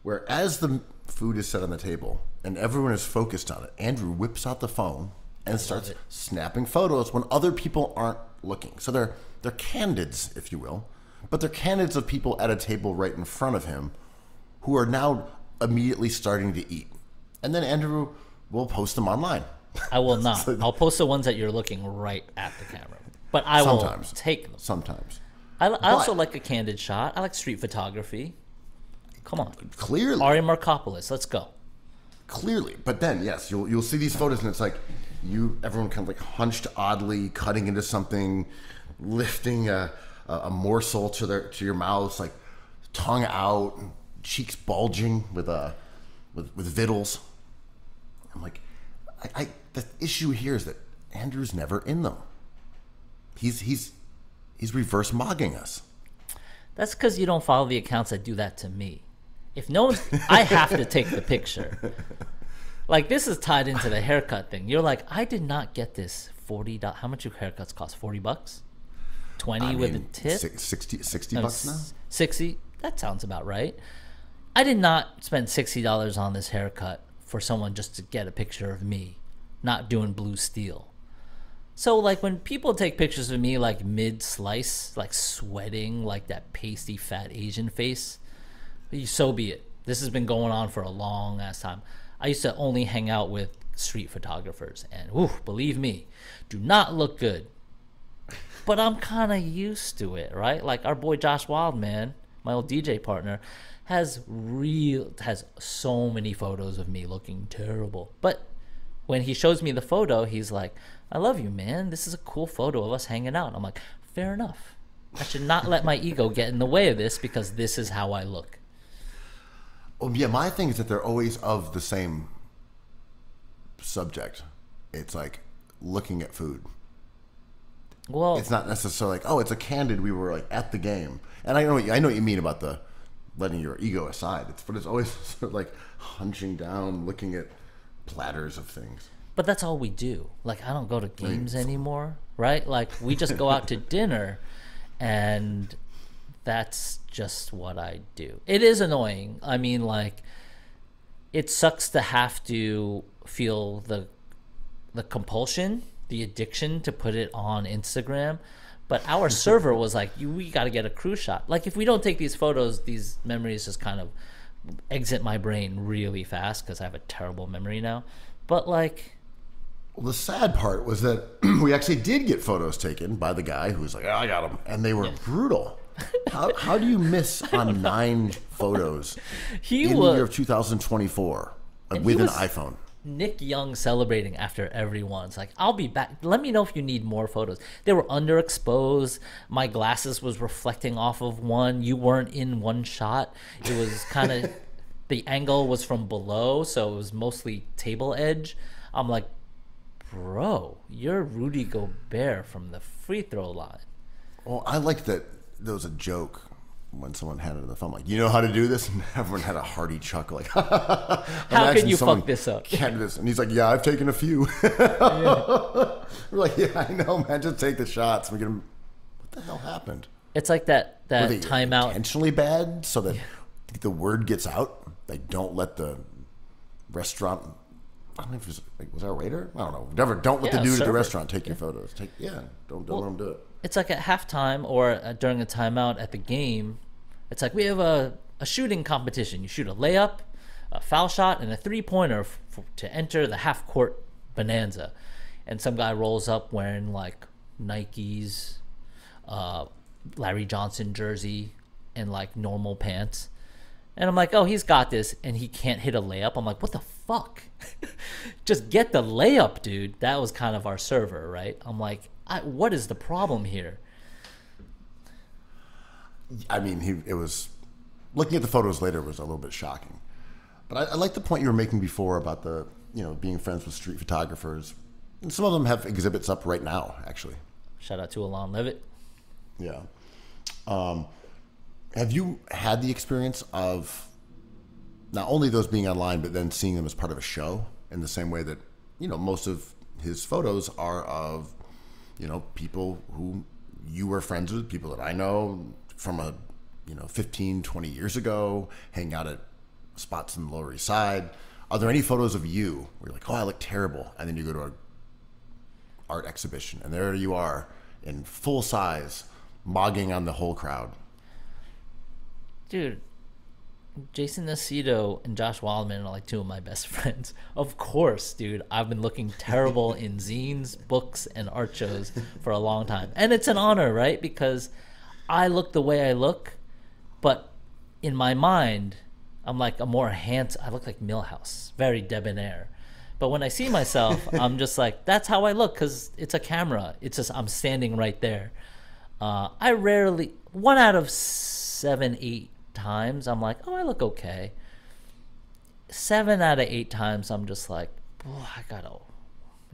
where as the food is set on the table and everyone is focused on it, Andrew whips out the phone and starts snapping photos when other people aren't looking. So they're candids, if you will, but they're candids of people at a table right in front of him who are now immediately starting to eat. And then Andrew will post them online. I will not. I'll post the ones that you're looking right at the camera. But I will take them. Sometimes. I also like a candid shot. I like street photography. Come on. Clearly. Ari Markopoulos, let's go. Clearly. But then, yes, you'll see these photos and it's like everyone kind of like hunched oddly, cutting into something, lifting a morsel to your mouth, like tongue out, cheeks bulging with vittles. I'm like, the issue here is that Andrew's never in them. He's reverse mogging us. That's because you don't follow the accounts that do that to me. If no one's, I have to take the picture. Like, this is tied into the haircut thing. You're like, I did not get this $40. How much do haircuts cost? $40? 20 with a tip? 60 bucks now? 60? That sounds about right. I did not spend $60 on this haircut for someone just to get a picture of me not doing blue steel. So, like, when people take pictures of me, like, mid-slice, like, sweating, like that pasty, fat Asian face, so be it. This has been going on for a long-ass time. I used to only hang out with street photographers, and, believe me, do not look good. But I'm kind of used to it, right? Like, our boy Josh Wildman, my old DJ partner, has so many photos of me looking terrible. But when he shows me the photo, he's like, I love you, man. This is a cool photo of us hanging out. I'm like, fair enough. I should not let my ego get in the way of this because this is how I look. Well, yeah, my thing is that they're always of the same subject. It's like looking at food. Well, it's not necessarily like, oh, it's a candid. We were like at the game, and I know what you mean about the letting your ego aside. But it's always sort of like hunching down, looking at platters of things. But that's all we do. Like, I don't go to games anymore, right? Like, we just go out to dinner, and that's just what I do. It is annoying. I mean, like, it sucks to have to feel the compulsion, the addiction to put it on Instagram. But our server was like, we got to get a crew shot. Like, if we don't take these photos, these memories just kind of exit my brain really fast because I have a terrible memory now. But, like... Well, the sad part was that we actually did get photos taken by the guy who was like, oh, I got them. And they were brutal. How do you miss on 9 photos in the year of 2024 with an iPhone? Nick Young celebrating after everyone. It's like, I'll be back. Let me know if you need more photos. They were underexposed. My glasses was reflecting off of one. You weren't in one shot. It was kind of, the angle was from below, so it was mostly table edge. I'm like, bro, you're Rudy Gobert from the free throw line. Well, I like that there was a joke when someone handed it the phone, like, you know how to do this? And everyone had a hearty chuckle, like, how can you fuck this up? This. And he's like, yeah, I've taken a few. Yeah. We're like, yeah, I know, man, just take the shots. We get them. What the hell happened? It's like that timeout. Intentionally bad so that the word gets out. They don't let the restaurant... I don't know if it was, like, was that a waiter? I don't know. Never. Don't let the dude at the restaurant take your photos. Don't let him do it. It's like at halftime or during a timeout at the game. It's like we have a shooting competition. You shoot a layup, a foul shot, and a 3-pointer to enter the half-court bonanza. And some guy rolls up wearing like Nikes, Larry Johnson jersey, and like normal pants. And I'm like, oh, he's got this, and he can't hit a layup. I'm like, what the fuck? Just get the layup, dude. That was kind of our server, right? I'm like, what is the problem here? I mean, it was looking at the photos later was a little bit shocking. But I like the point you were making before about the, being friends with street photographers. And some of them have exhibits up right now, actually. Shout out to Alon Levitt. Yeah. Have you had the experience of not only those being online, but then seeing them as part of a show in the same way that, most of his photos are of, people who you were friends with, people that I know from 15, 20 years ago, hang out at spots in the Lower East Side. Are there any photos of you where you're like, oh, I look terrible, and then you go to an art exhibition and there you are in full size, mogging on the whole crowd? Dude, Jason Nacito and Josh Wildman are like two of my best friends. Of course, dude, I've been looking terrible in zines, books, and art shows for a long time. And it's an honor, right? Because I look the way I look, but in my mind, I'm like a more handsome. I look like Milhouse, very debonair. But when I see myself, I'm just like, that's how I look because it's a camera. It's just I'm standing right there. I rarely, 1 out of 7, 8 times, I'm like, oh, I look okay. 7 out of 8 times, I'm just like, oh, I gotta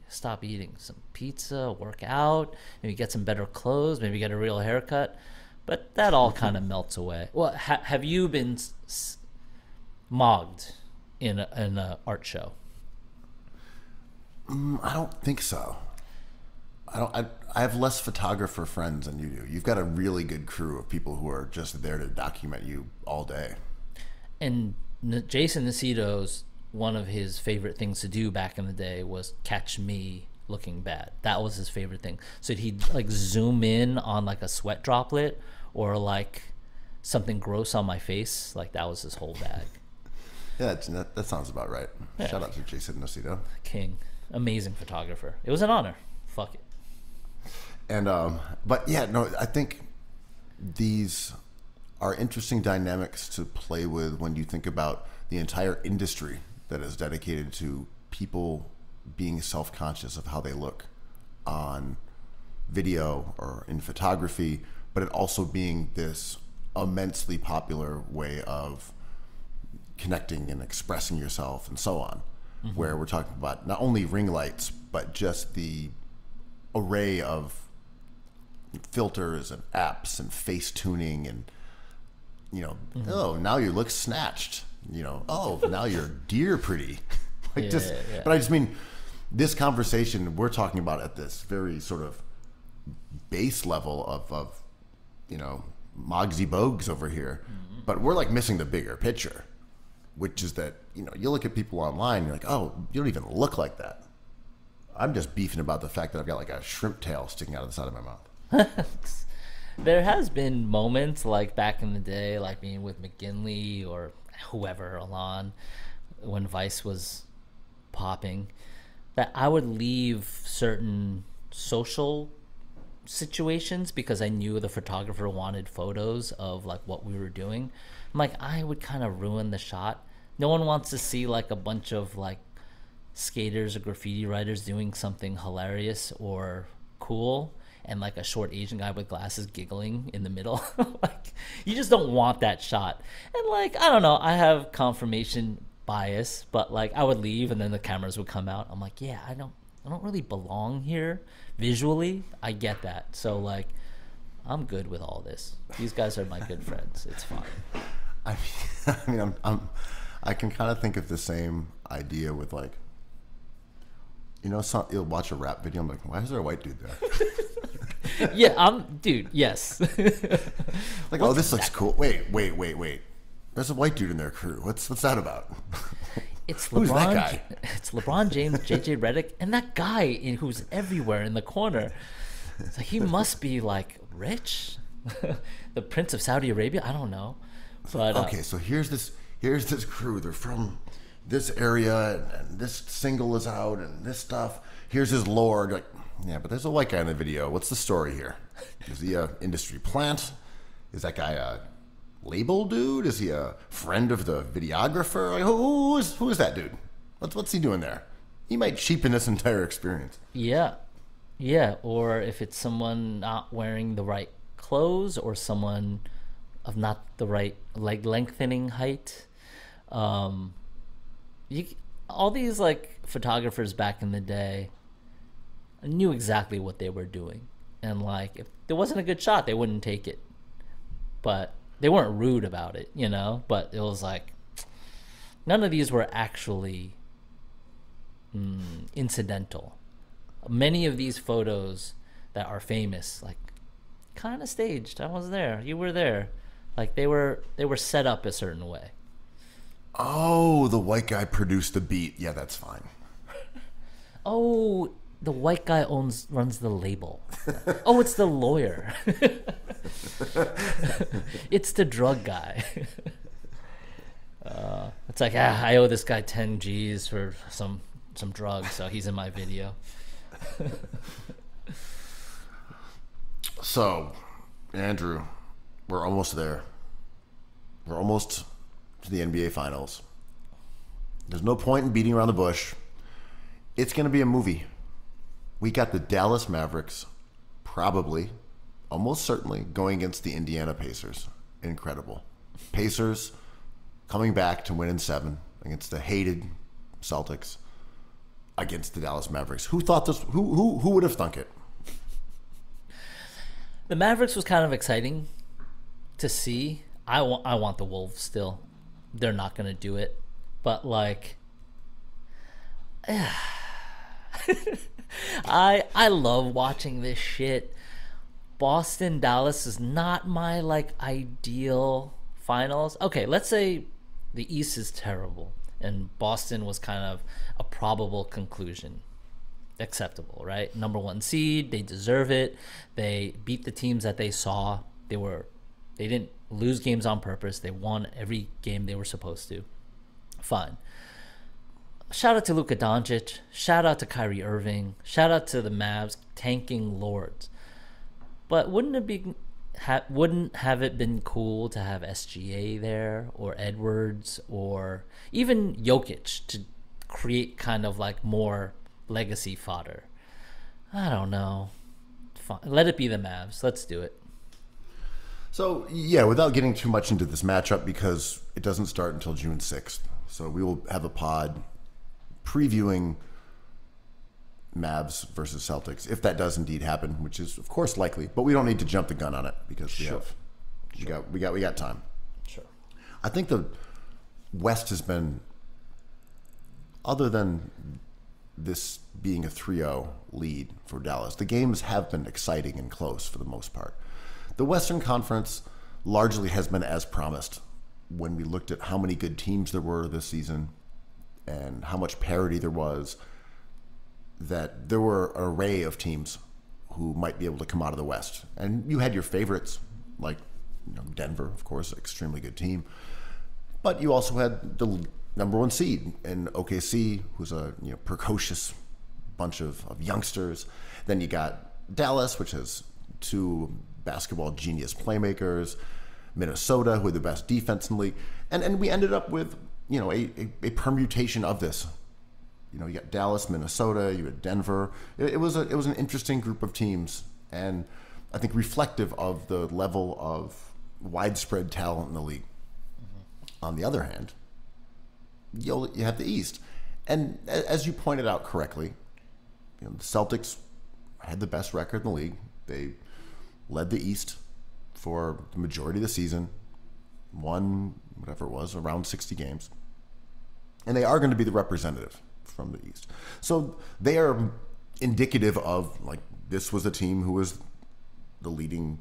stop eating some pizza, work out, maybe get some better clothes, maybe get a real haircut. But that all kind of melts away. Well, have you been mogged in an art show? I don't think so. I have less photographer friends than you do. You've got a really good crew of people who are just there to document you all day. And Jason Nacito's, one of his favorite things to do back in the day was catch me looking bad. That was his favorite thing. So he'd like zoom in on like a sweat droplet or like something gross on my face. Like that was his whole bag. Yeah, that sounds about right. Yeah. Shout out to Jason Nacito. King. Amazing photographer. It was an honor. Fuck it. And but yeah, no, I think these are interesting dynamics to play with when you think about the entire industry that is dedicated to people being self-conscious of how they look on video or in photography, but it also being this immensely popular way of connecting and expressing yourself and so on. Mm-hmm. Where we're talking about not only ring lights, but just the array of filters and apps and face tuning and, mm-hmm. Oh, now you look snatched, oh, now you're deer pretty. Like yeah. But I just mean this conversation we're talking about at this very sort of base level of Moggsy Bogues over here, mm-hmm. but we're like missing the bigger picture, which is that, you look at people online, you're like, oh, you don't even look like that. I'm just beefing about the fact that I've got like a shrimp tail sticking out of the side of my mouth. There has been moments like back in the day, like being with McGinley or whoever, Alon, when Vice was popping, that I would leave certain social situations because I knew the photographer wanted photos of like what we were doing. I'm like, I would kind of ruin the shot. No one wants to see like a bunch of like skaters or graffiti writers doing something hilarious or cool and like a short Asian guy with glasses giggling in the middle. Like you just don't want that shot. And like, I don't know, I have confirmation bias, but like I would leave and then the cameras would come out. I'm like, yeah, I don't really belong here visually. I get that. So like I'm good with all this. These guys are my good friends. It's fine. I mean, I can kind of think of the same idea with like, you'll watch a rap video. I'm like, why is there a white dude there? Yeah, dude, yes. Like, oh, this looks cool. Wait. There's a white dude in their crew. What's that about? It's LeBron. Who's that guy? It's LeBron James, JJ Redick, and that guy who's everywhere in the corner. So he must be like rich, the Prince of Saudi Arabia. I don't know. But okay, so here's this crew. They're from this area, and this single is out, and this stuff. Here's his lore. Like, yeah, but there's a white guy in the video. What's the story here? Is he a industry plant? Is that guy a label dude? Is he a friend of the videographer? Like, who is that dude? What's he doing there? He might cheapen this entire experience. Yeah, or if it's someone not wearing the right clothes or someone of not the right leg lengthening height. You all these like photographers back in the day knew exactly what they were doing, and like if there wasn't a good shot, they wouldn't take it. But they weren't rude about it, you know. But it was like none of these were actually incidental. Many of these photos that are famous, like, kind of staged. I was there. You were there. Like they were set up a certain way. Oh, the white guy produced the beat. Yeah, that's fine. Oh, the white guy runs the label. Oh, it's the lawyer. It's the drug guy. It's like, I owe this guy 10 G's for some drugs, so he's in my video. So, Andrew, we're almost there. We're almost to the NBA Finals. There's no point in beating around the bush. It's going to be a movie. We got the Dallas Mavericks, probably, almost certainly, going against the Indiana Pacers. Incredible. Pacers coming back to win in 7 against the hated Celtics against the Dallas Mavericks. Who thought this? Who would have thunk it? The Mavericks was kind of exciting to see. I want the Wolves still. They're not going to do it. But, like, I love watching this shit. Boston, Dallas is not my, like, ideal finals. Okay, let's say the East is terrible and Boston was kind of a probable conclusion. Acceptable, right? Number 1 seed, they deserve it. They beat the teams that they saw. They didn't lose games on purpose. They won every game they were supposed to. Fine. Shout out to Luka Doncic. Shout out to Kyrie Irving. Shout out to the Mavs tanking lords. But wouldn't have it been cool to have SGA there, or Edwards, or even Jokic to create kind of like more legacy fodder? I don't know. Fine. Let it be the Mavs. Let's do it. So, yeah, without getting too much into this matchup, because it doesn't start until June 6th. So we will have a pod previewing Mavs versus Celtics, if that does indeed happen, which is, of course, likely. But we don't need to jump the gun on it, because we got time. Sure. I think the West has been, other than this being a 3-0 lead for Dallas, the games have been exciting and close for the most part. The Western Conference largely has been as promised when we looked at how many good teams there were this season and how much parity there was, that there were an array of teams who might be able to come out of the West. And you had your favorites, like Denver, of course, extremely good team. But you also had the number 1 seed in OKC, who's a precocious bunch of youngsters. Then you got Dallas, which has 2 basketball genius playmakers. Minnesota, who had the best defense in the league. And we ended up with, a permutation of this. You got Dallas, Minnesota, you had Denver. It was an interesting group of teams, and I think reflective of the level of widespread talent in the league. Mm-hmm. On the other hand, you have the East. And as you pointed out correctly, the Celtics had the best record in the league. They led the East for the majority of the season, won whatever it was, around 60 games. And they are going to be the representative from the East. So they are indicative of, like, this was a team who was the leading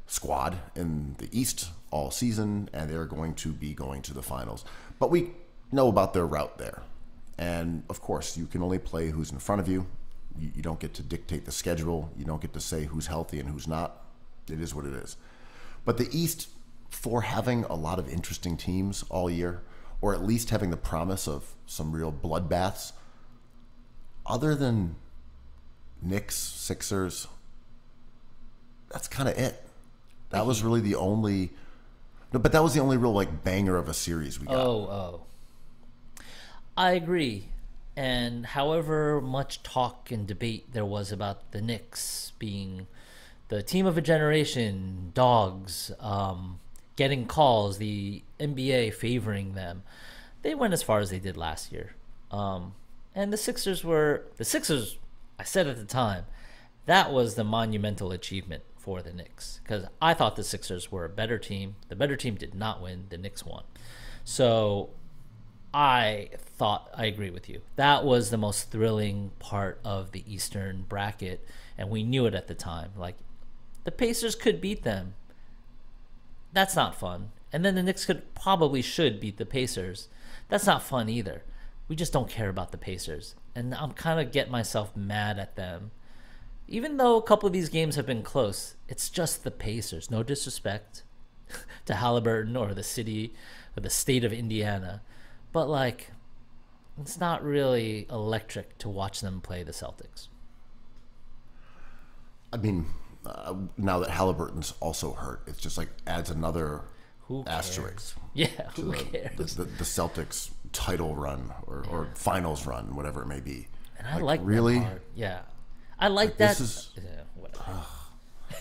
squad in the East all season, and they're going to be going to the finals. But we know about their route there. And, of course, you can only play who's in front of you. You don't get to dictate the schedule. You don't get to say who's healthy and who's not. It is what it is. But the East, for having a lot of interesting teams all year, or at least having the promise of some real bloodbaths, other than Knicks, Sixers, that's kind of it. That was really the only... No, but that was the only real, like, banger of a series we got. I agree. And however much talk and debate there was about the Knicks being the team of a generation, dogs, getting calls, the NBA favoring them, they went as far as they did last year. And the Sixers, I said at the time, that was the monumental achievement for the Knicks, because I thought the Sixers were a better team. The better team did not win. The Knicks won. So I agree with you. That was the most thrilling part of the Eastern bracket, and we knew it at the time. Like, the Pacers could beat them. That's not fun. And then the Knicks should beat the Pacers. That's not fun either. We just don't care about the Pacers. And I'm kind of getting myself mad at them. Even though a couple of these games have been close, it's just the Pacers. No disrespect to Halliburton or the city or the state of Indiana. But, like, it's not really electric to watch them play the Celtics. I mean, now that Halliburton's also hurt, it's just like adds another asterisk. Yeah, who cares? The Celtics title run or finals run, whatever it may be. And I like really? that part. Yeah. I like that. Whatever.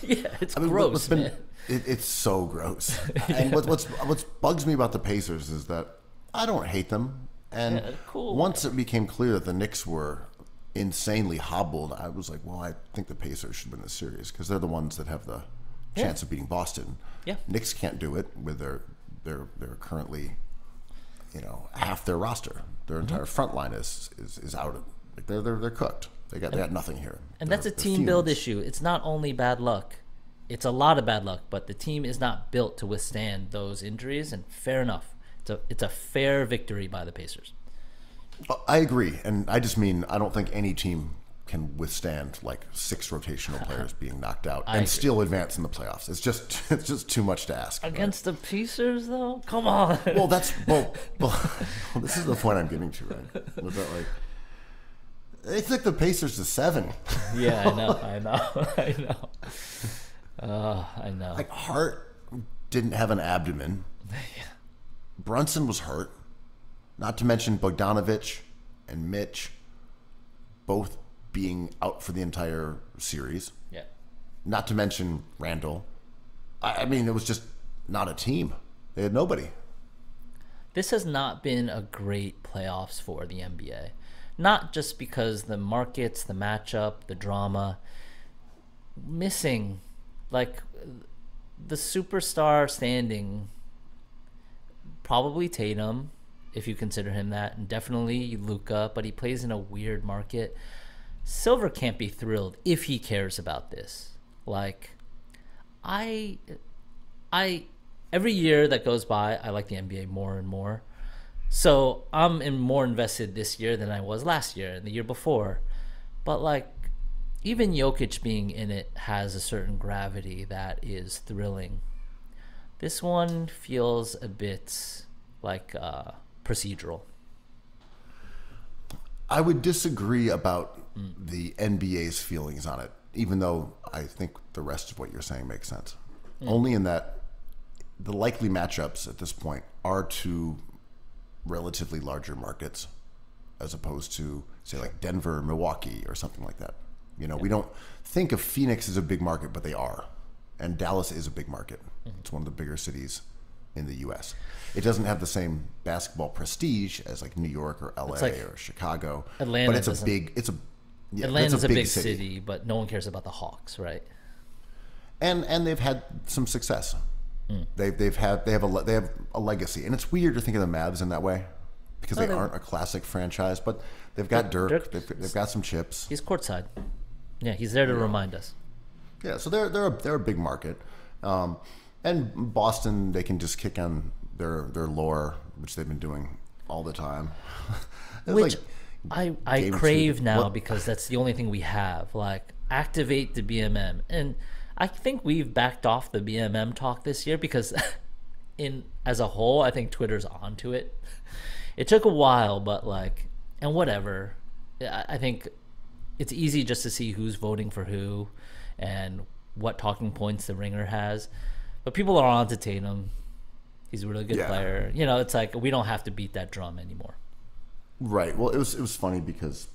Yeah, it's gross, man. It's so gross. And what bugs me about the Pacers is that I don't hate them. And once it became clear that the Knicks were insanely hobbled, I was like, well, I think the Pacers should win the series because they're the ones that have the chance of beating Boston. Yeah. Knicks can't do it with they're currently, half their roster. Their entire front line is out. Like they're cooked. They got nothing here. And that's a team build issue. It's not only bad luck. It's a lot of bad luck, but the team is not built to withstand those injuries, and fair enough. It's a fair victory by the Pacers. I agree, and I just mean I don't think any team can withstand like 6 rotational players being knocked out and still advance in the playoffs. It's just too much to ask. Against the Pacers, though? Come on. Well, this is the point I'm getting to, right? Was that like they took the Pacers to 7? Yeah, I know. I know. Like Hart didn't have an abdomen. Yeah. Brunson was hurt. Not to mention Bogdanovich and Mitch both being out for the entire series. Yeah. Not to mention Randall. I mean, it was just not a team. They had nobody. This has not been a great playoffs for the NBA. Not just because the markets, the matchup, the drama. Missing, like, the superstar standing, probably Tatum, if you consider him that, and definitely Luka, but he plays in a weird market. Silver can't be thrilled if he cares about this. Like, I every year that goes by, I like the NBA more and more. So I'm more invested this year than I was last year and the year before. But, like, even Jokic being in it has a certain gravity that is thrilling. This one feels a bit like procedural. I would disagree about the NBA's feelings on it, even though I think the rest of what you're saying makes sense. Only in that the likely matchups at this point are two relatively larger markets as opposed to, say, like Denver or Milwaukee or something like that. We don't think of Phoenix as a big market, but they are. And Dallas is a big market. It's one of the bigger cities in the U.S. It doesn't have the same basketball prestige as like New York or L.A. or Chicago. Atlanta, but Atlanta's a big city, but no one cares about the Hawks, right? And they've had some success. They have a legacy, and it's weird to think of the Mavs in that way because they aren't a classic franchise, but they've got Dirk. They've got some chips. He's courtside. Yeah, he's there to remind us. Yeah, so they're a big market, and Boston, they can just kick on their lore, which they've been doing all the time. Which I crave now because that's the only thing we have. Like, activate the BMM, and I think we've backed off the BMM talk this year because, as a whole, I think Twitter's onto it. It took a while, but and whatever. I think it's easy just to see who's voting for who and what talking points the Ringer has. But people are on to Tatum. He's a really good player. It's like we don't have to beat that drum anymore. Right. Well, it was funny because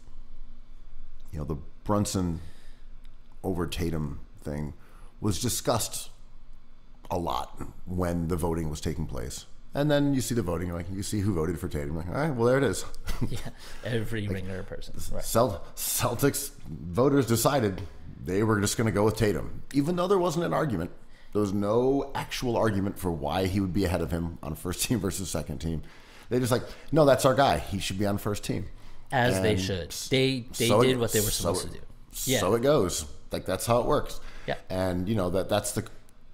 the Brunson over Tatum thing was discussed a lot when the voting was taking place. And then you see the voting, like you see who voted for Tatum. Like, all right, well, there it is. Yeah, every ringer person. Right. Celtics voters decided they were just going to go with Tatum, even though there wasn't an argument. There was no actual argument for why he would be ahead of him on first team versus second team. They just like, no, that's our guy. He should be on first team. As they should. They did what they were supposed to do. Yeah. So it goes. Like, that's how it works. Yeah. And, that's the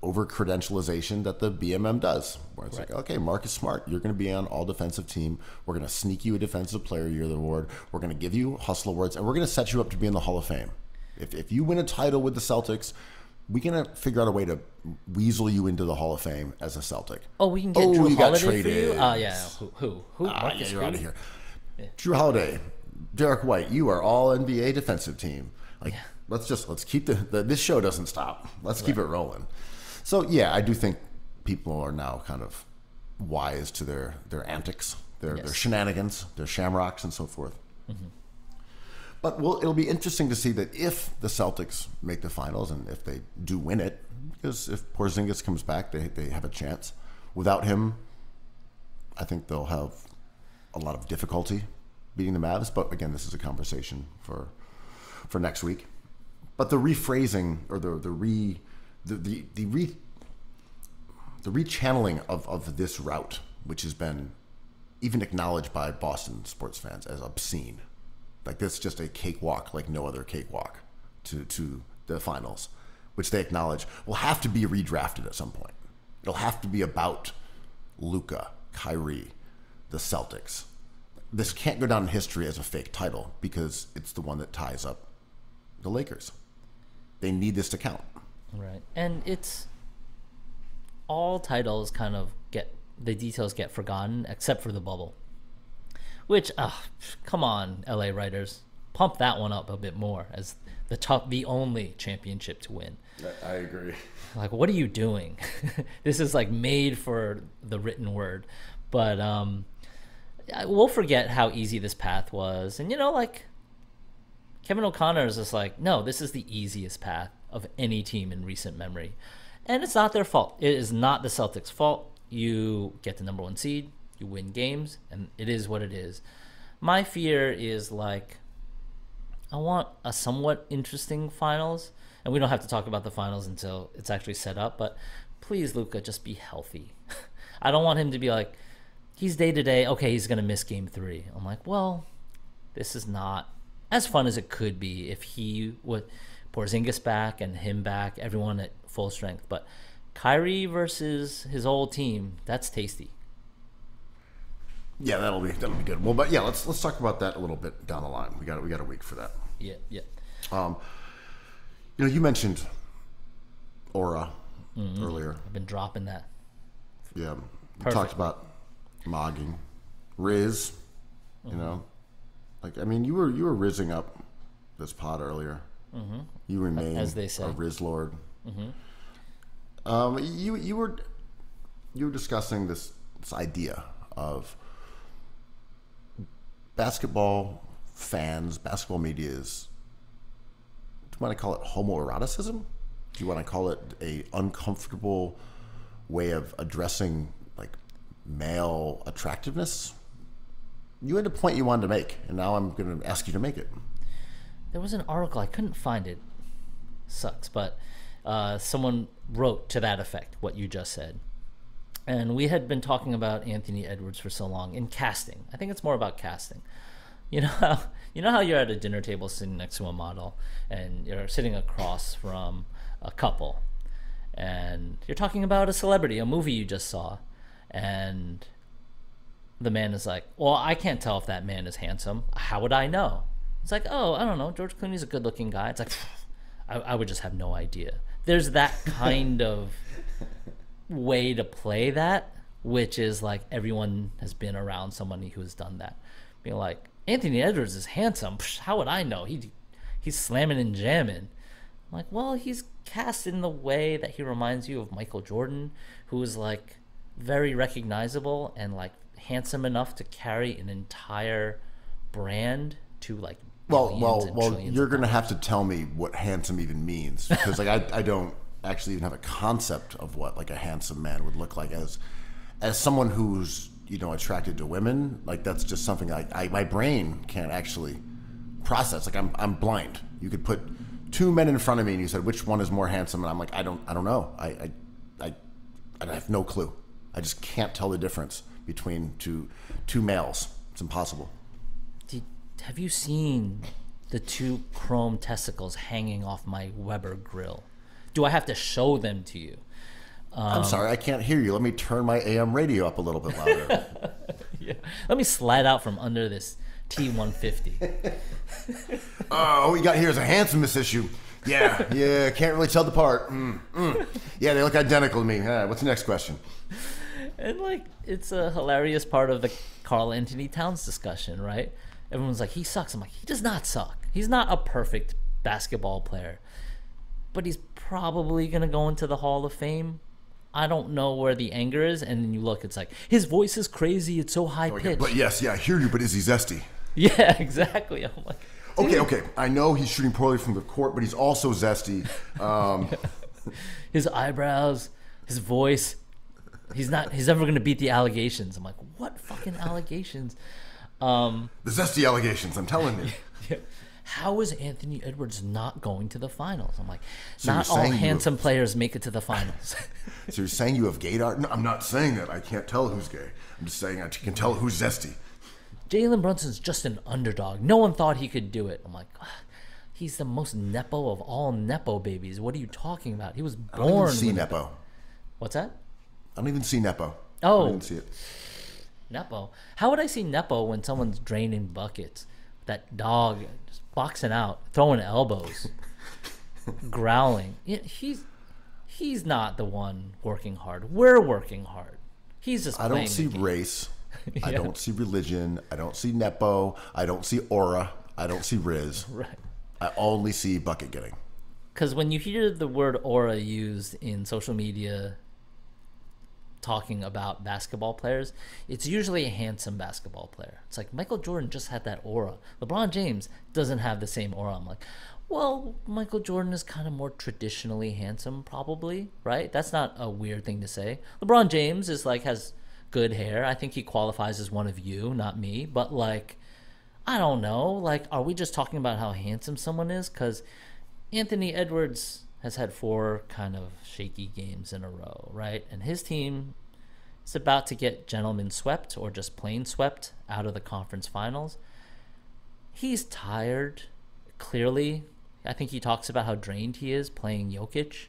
over-credentialization that the BMM does. Where it's Right. like, okay, Marcus Smart, you're going to be on all-defensive team. We're going to sneak you a Defensive Player of the Year award. We're going to give you Hustle Awards, and we're going to set you up to be in the Hall of Fame. If you win a title with the Celtics, we're going to figure out a way to weasel you into the Hall of Fame as a Celtic. Oh, we can get Drew you got Holiday traded. for you? Yeah. Who? Marcus, you're out of here. Yeah. Drew Holiday, Derek White, you are all NBA defensive team. Like, let's keep this show doesn't stop. Let's keep it rolling. So yeah, I do think people are now kind of wise to their antics, their shenanigans, their shamrocks, and so forth. Mm-hmm. But it'll be interesting to see that if the Celtics make the finals and if they do win it, because if Porzingis comes back, they have a chance. Without him, I think they'll have a lot of difficulty beating the Mavs. But again, this is a conversation for next week. But the rephrasing or the rechanneling of this route, which has been even acknowledged by Boston sports fans as obscene. Like, this is just a cakewalk like no other cakewalk to the finals, which they acknowledge will have to be redrafted at some point. It'll have to be about Luka, Kyrie, the Celtics. This can't go down in history as a fake title because it's the one that ties up the Lakers. They need this to count. Right. And it's all titles kind of the details get forgotten except for the bubble. Which, come on, LA writers, pump that one up a bit more as the only championship to win. I agree. Like, what are you doing? This is like made for the written word. But we'll forget how easy this path was. And, like, Kevin O'Connor is just like, no, this is the easiest path of any team in recent memory. And it's not their fault. It is not the Celtics' fault. You get the number one seed. You win games, and it is what it is. My fear is, like, I want a somewhat interesting finals, and we don't have to talk about the finals until it's actually set up, but please, Luka, just be healthy. I don't want him to be like, he's day-to-day, okay, he's going to miss game 3. I'm like, well, this is not as fun as it could be if he would Porzingis back and him back, everyone at full strength. But Kyrie versus his old team, that's tasty. Yeah, that'll be good. Well, but yeah, let's talk about that a little bit down the line. We got a week for that. Yeah. You mentioned Aura earlier. I've been dropping that. Yeah, we talked about mogging, Riz. Like, I mean, you were rizzing up this pod earlier. Mm-hmm. You remain, as they say, a Riz Lord. Mm-hmm. You were discussing this idea of basketball fans, basketball media is, do you want to call it homoeroticism? Do you want to call it a uncomfortable way of addressing, like, male attractiveness? You had a point you wanted to make, and now I'm going to ask you to make it. There was an article, I couldn't find it. Sucks, but someone wrote to that effect, what you just said. And we had been talking about Anthony Edwards for so long in casting. I think it's more about casting. You know how you're at a dinner table sitting next to a model and you're sitting across from a couple and you're talking about a celebrity, a movie you just saw, and the man is like, well, I can't tell if that man is handsome. How would I know? It's like, oh, I don't know. George Clooney's a good looking guy. It's like, I would just have no idea. There's that kind of way to play that, which is like everyone has been around somebody who has done that. Being like, Anthony Edwards is handsome. How would I know? He's slamming and jamming. I'm like, well, he's cast in the way that he reminds you of Michael Jordan, who is like very recognizable and like handsome enough to carry an entire brand to like well, you're going to have to tell me what handsome even means, because like I don't actually even have a concept of what like a handsome man would look like as someone who's attracted to women. Like that's just something my brain can't actually process. Like I'm blind. You could put two men in front of me and you said which one is more handsome, and I'm like I don't know. I have no clue. I just can't tell the difference between two males. It's impossible. Have you seen the two chrome testicles hanging off my Weber grill? Do I have to show them to you? I'm sorry, I can't hear you. Let me turn my AM radio up a little bit louder. Yeah. Let me slide out from under this T150. What we got here is a handsomeness issue. Yeah, can't really tell the part. Yeah, they look identical to me. What's the next question? And like, it's a hilarious part of the Karl Anthony Towns discussion, right? Everyone's like, he sucks. I'm like, he does not suck. He's not a perfect basketball player, but he's probably going to go into the Hall of Fame. I don't know where the anger is. And then you look, it's like, his voice is crazy. It's so high pitched. But yes, I hear you, but is he zesty? Yeah, exactly. I'm like, okay. I know he's shooting poorly from the court, but he's also zesty. His eyebrows, his voice. He's never going to beat the allegations. I'm like, what fucking allegations? The zesty allegations, I'm telling you. Yeah. How is Anthony Edwards not going to the finals? I'm like, so not all handsome players make it to the finals. So you're saying you have gaydar? No, I'm not saying that. I can't tell who's gay. I'm just saying I can tell who's zesty. Jalen Brunson's just an underdog. No one thought he could do it. I'm like, he's the most Nepo of all Nepo babies. What are you talking about? He was born. I don't even see Nepo. What's that? I don't even see Nepo. Oh. I don't even see it. Nepo. How would I see Nepo when someone's draining buckets? That dog just boxing out, throwing elbows, growling. Yeah, he's not the one working hard. We're working hard. He's just playing. I don't see race. Yeah. I don't see religion. I don't see Nepo. I don't see aura. I don't see Riz. Right. I only see bucket getting. Because when you hear the word aura used in social media talking about basketball players, it's usually a handsome basketball player. It's like Michael Jordan just had that aura. LeBron James doesn't have the same aura. I'm like, well, Michael Jordan is kind of more traditionally handsome, probably, right? That's not a weird thing to say. LeBron James is like, has good hair. I think he qualifies as one of you, not me. But like, I don't know. Like, are we just talking about how handsome someone is? Because Anthony Edwards has had 4 kind of shaky games in a row, right? And his team is about to get gentlemen swept or just plain swept out of the conference finals. He's tired, clearly. I think he talks about how drained he is playing Jokic,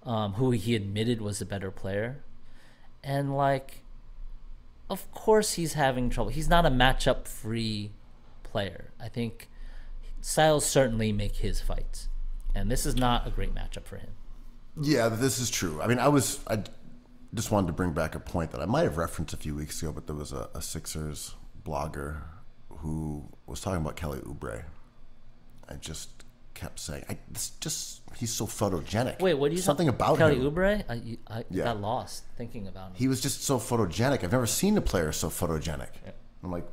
who he admitted was the better player. And like, of course he's having trouble. He's not a matchup-free player. I think styles certainly make his fights. And this is not a great matchup for him. Yeah, this is true. I mean, I just wanted to bring back a point that I might have referenced a few weeks ago, but there was a Sixers blogger who was talking about Kelly Oubre. I just kept saying, he's so photogenic. Wait, what do you Something about Kelly him. Oubre? I got lost thinking about him. He was just so photogenic. I've never seen a player so photogenic. Yeah. I'm like,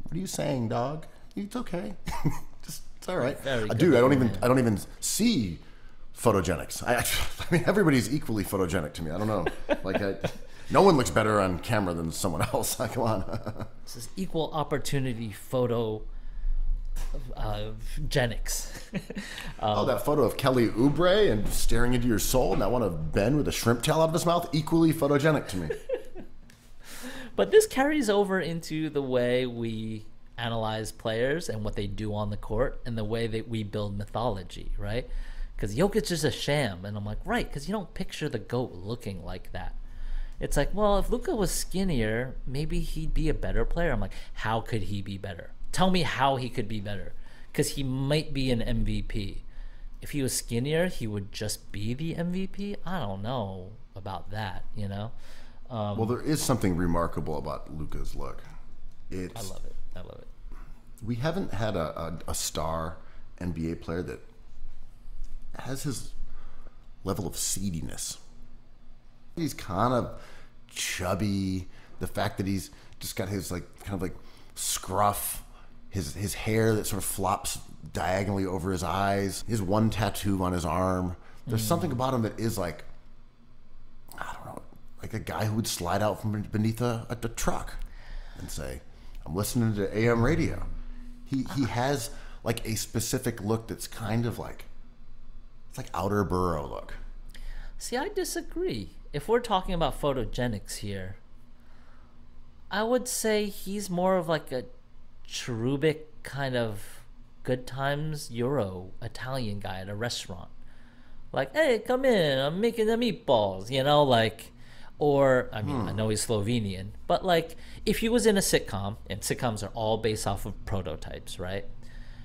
what are you saying, dog? It's okay. It's all right. Dude, I don't even see photogenics. I mean, everybody's equally photogenic to me. I don't know. Like, no one looks better on camera than someone else. Come on. This is equal opportunity photo genics. That photo of Kelly Oubre and staring into your soul, and that one of Ben with a shrimp tail out of his mouth, equally photogenic to me. But this carries over into the way we analyze players and what they do on the court and the way that we build mythology, right? Because Jokic is a sham, and I'm like, right, because you don't picture the GOAT looking like that. It's like, well, if Luka was skinnier, maybe he'd be a better player. I'm like, how could he be better? Tell me how he could be better, because he might be an MVP. If he was skinnier, he would just be the MVP? I don't know about that, you know? Well, there is something remarkable about Luka's look. I love it. We haven't had a star NBA player that has his level of seediness. He's kind of chubby. The fact that he's just got his scruff, his hair that sort of flops diagonally over his eyes, his one tattoo on his arm. There's something about him that is like, I don't know, like a guy who would slide out from beneath a truck and say, I'm listening to AM radio. He has like a specific look that's kind of like, it's like outer borough look. See, I disagree. If we're talking about photogenics here, I would say he's more of like a cherubic kind of good times Euro Italian guy at a restaurant. Like, hey, come in, I'm making the meatballs, you know, like, or, I mean, I know he's Slovenian, but like, if he was in a sitcom, and sitcoms are all based off of prototypes, right?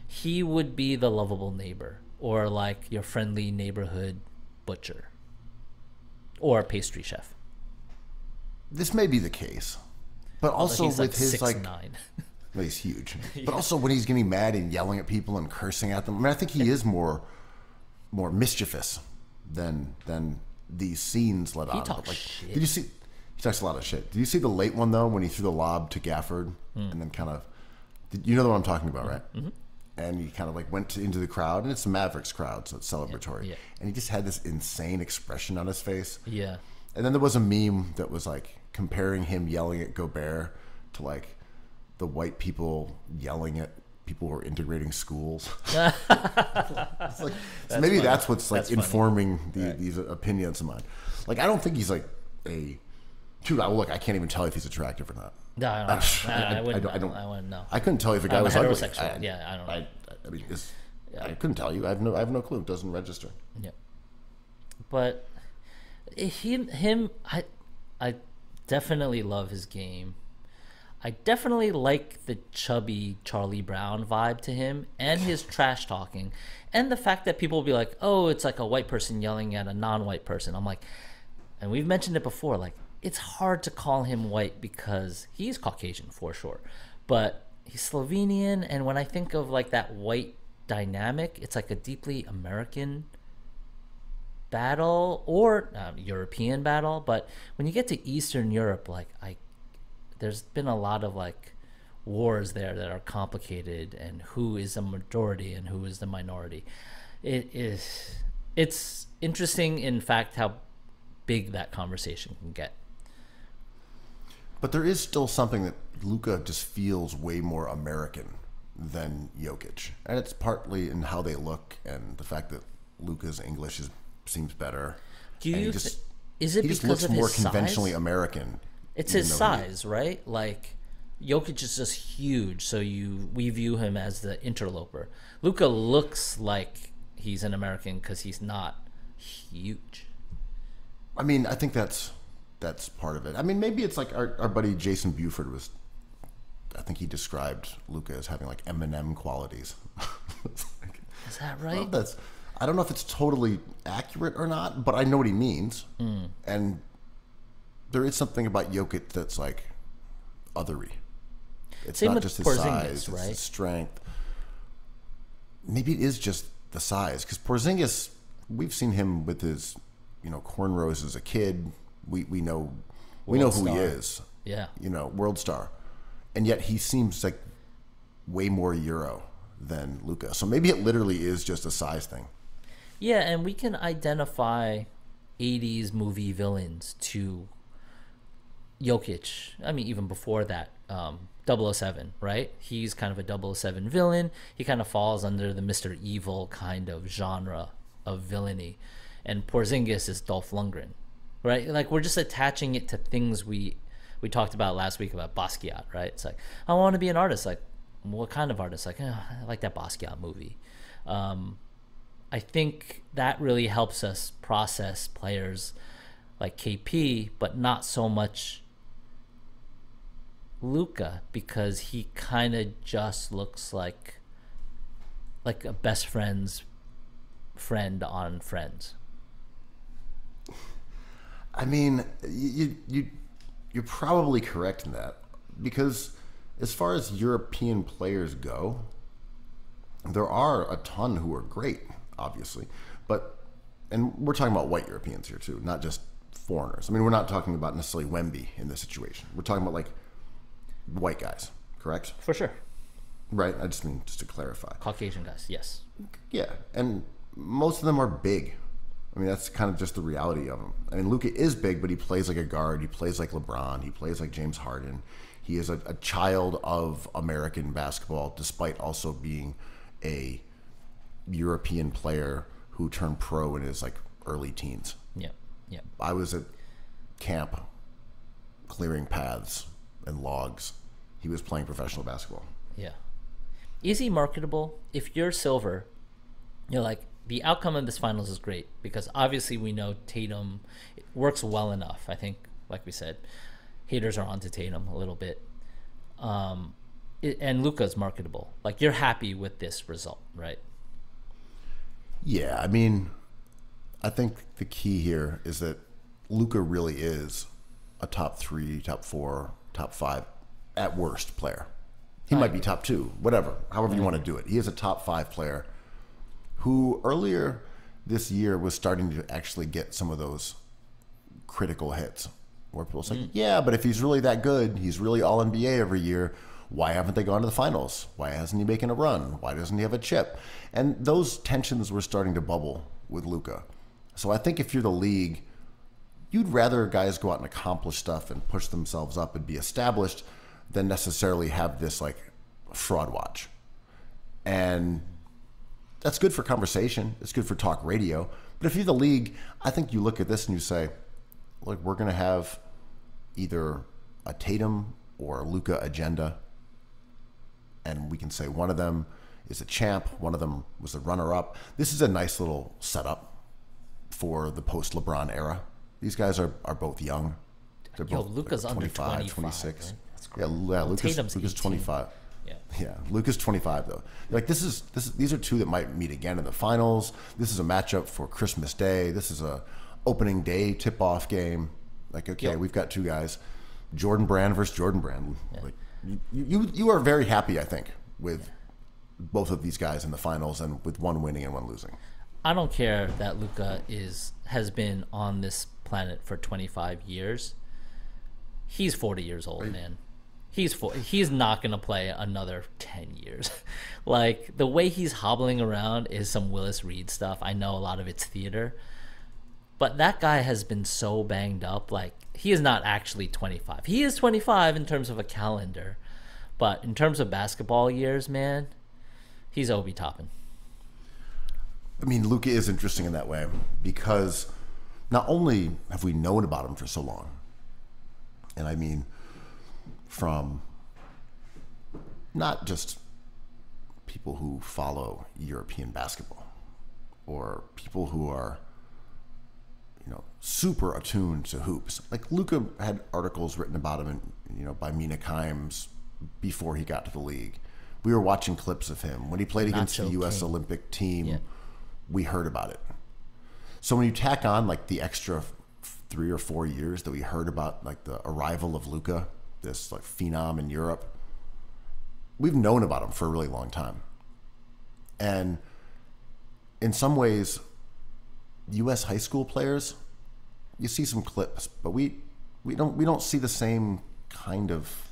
He would be the lovable neighbor, or like your friendly neighborhood butcher, or pastry chef. This may be the case, but also he's with his 6'9". like, well, he's huge. But also when he's getting mad and yelling at people and cursing at them, I mean, I think he is more mischievous than these scenes let on. He talks like, shit. Did you see? He talks a lot of shit. Did you see the late one though, when he threw the lob to Gafford and then kind of? You know what I'm talking about, right? Mm-hmm. And he kind of like went into the crowd, and it's the Mavericks crowd, so it's celebratory. Yeah. And he just had this insane expression on his face. Yeah. And then there was a meme that was like comparing him yelling at Gobert to like the white people yelling at people who are integrating schools. It's like, so maybe that's what's like informing these opinions of mine. Like, I don't think he's like a. Dude, look, I can't even tell if he's attractive or not. No, I wouldn't know. I couldn't tell you if a guy was heterosexual. ugly. I don't know. I mean, I couldn't tell you. I have no clue. It doesn't register. Yeah, but I definitely love his game. I definitely like the chubby Charlie Brown vibe to him, and his trash talking, and the fact that people will be like, "Oh, it's like a white person yelling at a non-white person." I'm like, and we've mentioned it before, like, it's hard to call him white because he's Caucasian for sure, but he's Slovenian, and when I think of like that white dynamic, it's like a deeply American battle or European battle. But when you get to Eastern Europe, like there's been a lot of like wars there that are complicated, and who is the majority and who is the minority. It's interesting, in fact, how big that conversation can get. But there is still something that Luka just feels way more American than Jokic, and it's partly in how they look and the fact that Luka's English seems better. Do you? Is it he because just looks of more his conventionally size? American? It's his size, right? Like, Jokic is just huge, so we view him as the interloper. Luka looks like he's an American because he's not huge. I mean, I think that's part of it. I mean, maybe it's like our buddy Jason Buford was. I think he described Luka as having like Eminem qualities. Is that right? Well, I don't know if it's totally accurate or not, but I know what he means. And there is something about Jokic that's like othery. It's Same not with just his Porzingis, size, right? It's his strength. Maybe it is just the size, because Porzingis, we've seen him with his, cornrows as a kid. We know who he is. Yeah. World star. And yet he seems like way more Euro than Luka. So maybe it literally is just a size thing. Yeah, and we can identify 80s movie villains to Jokic. I mean, even before that, 007, right? He's kind of a 007 villain. He kind of falls under the Mr. Evil kind of genre of villainy. And Porzingis is Dolph Lundgren, right? Like, we're just attaching it to things we talked about last week about Basquiat, right? It's like, I want to be an artist. Like, what kind of artist? Like, I like that Basquiat movie. I think that really helps us process players like KP, but not so much Luka, because he kind of just looks like a best friend's friend on Friends. I mean, you're probably correct in that, because as far as European players go, there are a ton who are great, obviously, and we're talking about white Europeans here too, not just foreigners. I mean, we're not talking about necessarily Wemby in this situation. We're talking about like white guys, correct? For sure. Right. I just mean, just to clarify. Caucasian guys, yes. Yeah, and most of them are big. I mean, that's kind of just the reality of him. I mean, Luka is big, but he plays like a guard. He plays like LeBron. He plays like James Harden. He is a child of American basketball, despite also being a European player who turned pro in his like early teens. Yeah, yeah. I was at camp clearing paths and logs. He was playing professional basketball. Yeah. Is he marketable? If you're Silver, you're like, the outcome of this finals is great because obviously we know Tatum works well enough. I think, like we said, haters are onto Tatum a little bit. And Luka's marketable. Like, you're happy with this result, right? Yeah, I mean, I think the key here is that Luka really is a top 3, top 4, top 5 at worst player. He might be top 2, whatever, however you want to do it. He is a top 5 player who earlier this year was starting to actually get some of those critical hits where people say, yeah, but if he's really that good, he's really all NBA every year, why haven't they gone to the finals? Why hasn't he making a run? Why doesn't he have a chip? And those tensions were starting to bubble with Luka. So I think if you're the league, you'd rather guys go out and accomplish stuff and push themselves up and be established than necessarily have this like fraud watch. And that's good for conversation. It's good for talk radio. But if you're the league, I think you look at this and you say, look, we're going to have either a Tatum or a Luka agenda. And we can say one of them is a champ. One of them was a runner-up. This is a nice little setup for the post-LeBron era. These guys are both young. They're both Luka's like under 25, 26. Right? Yeah, Luka's 25. Yeah, Luka's 25 though. Like these are two that might meet again in the finals. This is a matchup for Christmas Day. This is a opening day tip-off game. Like, okay, we've got two guys, Jordan Brand versus Jordan Brand. Yeah. Like you are very happy, I think, with both of these guys in the finals and with one winning and one losing. I don't care that Luka has been on this planet for 25 years. He's 40 years old, man. He's not going to play another 10 years. Like, the way he's hobbling around is some Willis Reed stuff. I know a lot of it's theater. But that guy has been so banged up. Like, he is not actually 25. He is 25 in terms of a calendar. But in terms of basketball years, man, he's Obi Toppin. I mean, Luka is interesting in that way because not only have we known about him for so long, and I mean from not just people who follow European basketball or people who are, super attuned to hoops. Like, Luka had articles written about him, by Mina Kimes before he got to the league. We were watching clips of him when he played against the U.S. Olympic team. Yeah. We heard about it. So when you tack on like the extra 3 or 4 years that we heard about, like the arrival of Luka, this like phenom in Europe, we've known about him for a really long time. And in some ways, U.S. high school players, you see some clips, but we don't see the same kind of,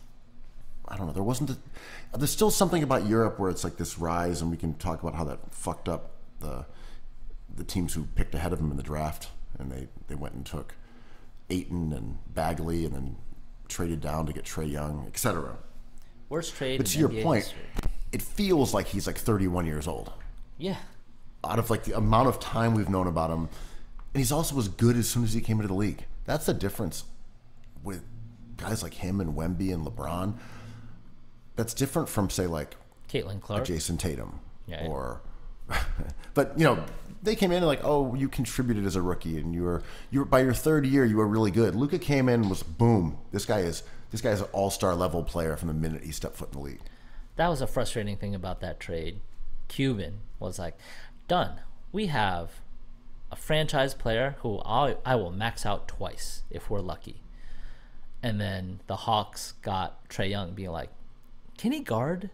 I don't know. There's still something about Europe where it's like this rise, and we can talk about how that fucked up the teams who picked ahead of them in the draft, and they went and took Ayton and Bagley, and then traded down to get Trae Young, etc. Worst trade. But to your point, history. It feels like he's like 31 years old. Yeah. Out of like the amount of time we've known about him, and he's also as good as soon as he came into the league. That's the difference with guys like him and Wemby and LeBron. That's different from, say, like Caitlin Clark, Jason Tatum, or. But they came in and like, oh, you contributed as a rookie, and you were by your third year you were really good. Luka came in and was boom. This guy is an all-star level player from the minute he stepped foot in the league. That was a frustrating thing about that trade. Cuban was like, done. We have a franchise player who I will max out twice if we're lucky. And then the Hawks got Trae Young being like, can he guard?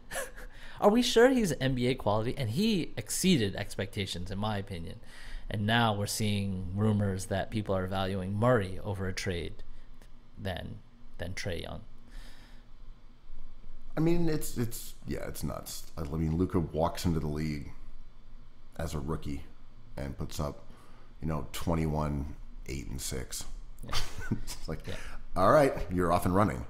Are we sure he's NBA quality? And he exceeded expectations, in my opinion. And now we're seeing rumors that people are valuing Murray over a trade than Trae Young. I mean, it's nuts. I mean, Luka walks into the league as a rookie and puts up 21, 8, and 6. Yeah. It's like, all right, you're off and running.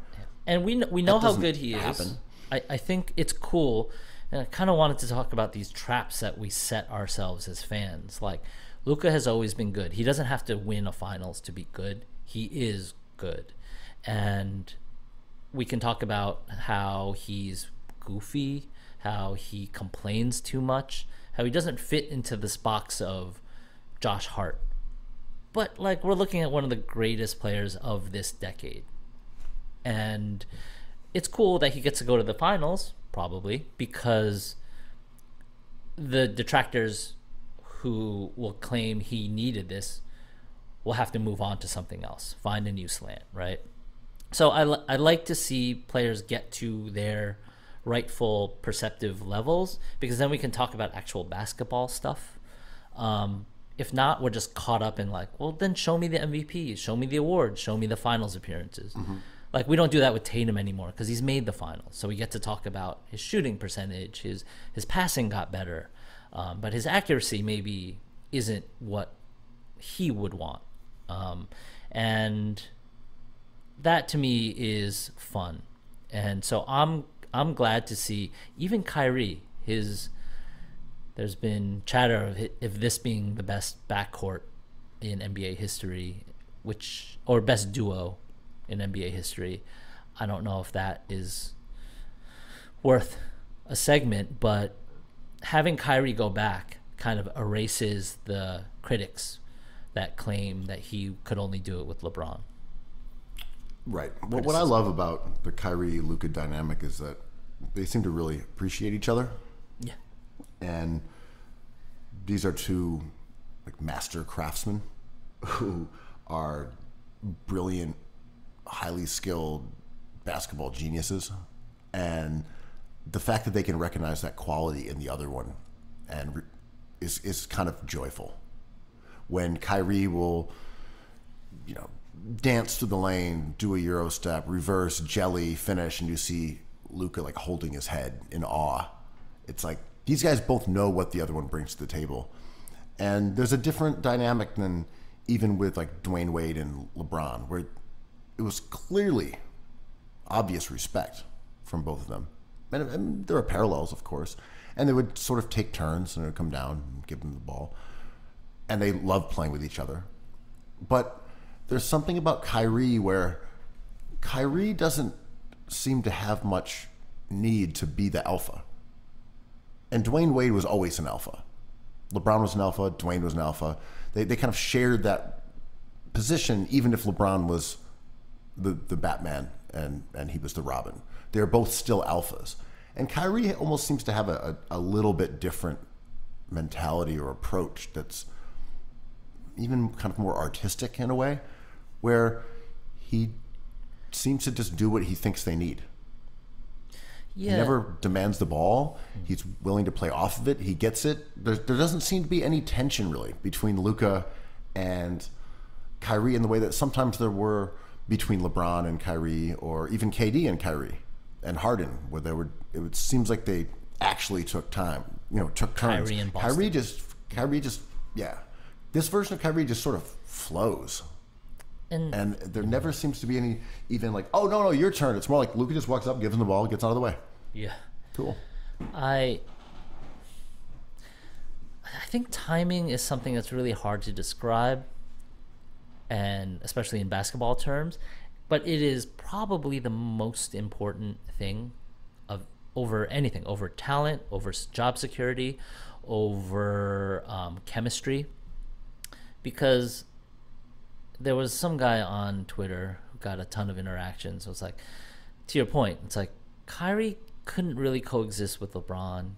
And we know how good he is. happen. I think it's cool. And I kind of wanted to talk about these traps that we set ourselves as fans. Like, Luka has always been good. He doesn't have to win a finals to be good. He is good. And we can talk about how he's goofy, how he complains too much, how he doesn't fit into this box of Josh Hart. But, like, we're looking at one of the greatest players of this decade. And it's cool that he gets to go to the finals, probably, because the detractors who will claim he needed this will have to move on to something else, find a new slant, right? So I like to see players get to their rightful perceptive levels, because then we can talk about actual basketball stuff. If not, we're just caught up in like, well, then show me the MVPs, show me the awards, show me the finals appearances. Like, we don't do that with Tatum anymore because he's made the finals. So we get to talk about his shooting percentage, his passing got better, but his accuracy maybe isn't what he would want. And that to me is fun. And so I'm glad to see even Kyrie, there's been chatter of if this being the best backcourt in NBA history, or best duo in NBA history. I don't know if that is worth a segment, but having Kyrie go back kind of erases the critics that claim that he could only do it with LeBron. Right. Well, what I love about the Kyrie-Luka dynamic is that they seem to really appreciate each other. Yeah. And these are two like master craftsmen who are brilliant, highly skilled basketball geniuses. And the fact that they can recognize that quality in the other one and is kind of joyful. When Kyrie will, dance through the lane, do a Euro step, reverse, jelly, finish, and you see Luka like holding his head in awe. It's like these guys both know what the other one brings to the table. And there's a different dynamic than even with like Dwayne Wade and LeBron, where it was clearly obvious respect from both of them. And there are parallels, of course. And they would sort of take turns and it would come down and give them the ball. And they love playing with each other. But there's something about Kyrie where Kyrie doesn't seem to have much need to be the alpha. And Dwayne Wade was always an alpha. LeBron was an alpha, Dwayne was an alpha. They kind of shared that position, even if LeBron was the Batman and he was the Robin. They're both still alphas. And Kyrie almost seems to have a little bit different mentality or approach that's even kind of more artistic in a way, where he seems to just do what he thinks they need. Yeah. He never demands the ball. He's willing to play off of it. He gets it. There doesn't seem to be any tension really between Luka and Kyrie in the way that sometimes there were between LeBron and Kyrie, or even KD and Kyrie and Harden, where it seems like they actually took time, took turns. Kyrie and Boston. Kyrie just, yeah. This version of Kyrie just sort of flows. And there never seems to be any, even like, oh, no, your turn. It's more like Luka just walks up, gives him the ball, gets out of the way. Yeah. Cool. I think timing is something that's really hard to describe, and especially in basketball terms, but it is probably the most important thing over anything, over talent, over job security, over chemistry, because there was some guy on Twitter who got a ton of interactions. It was like, to your point, it's like Kyrie couldn't really coexist with LeBron,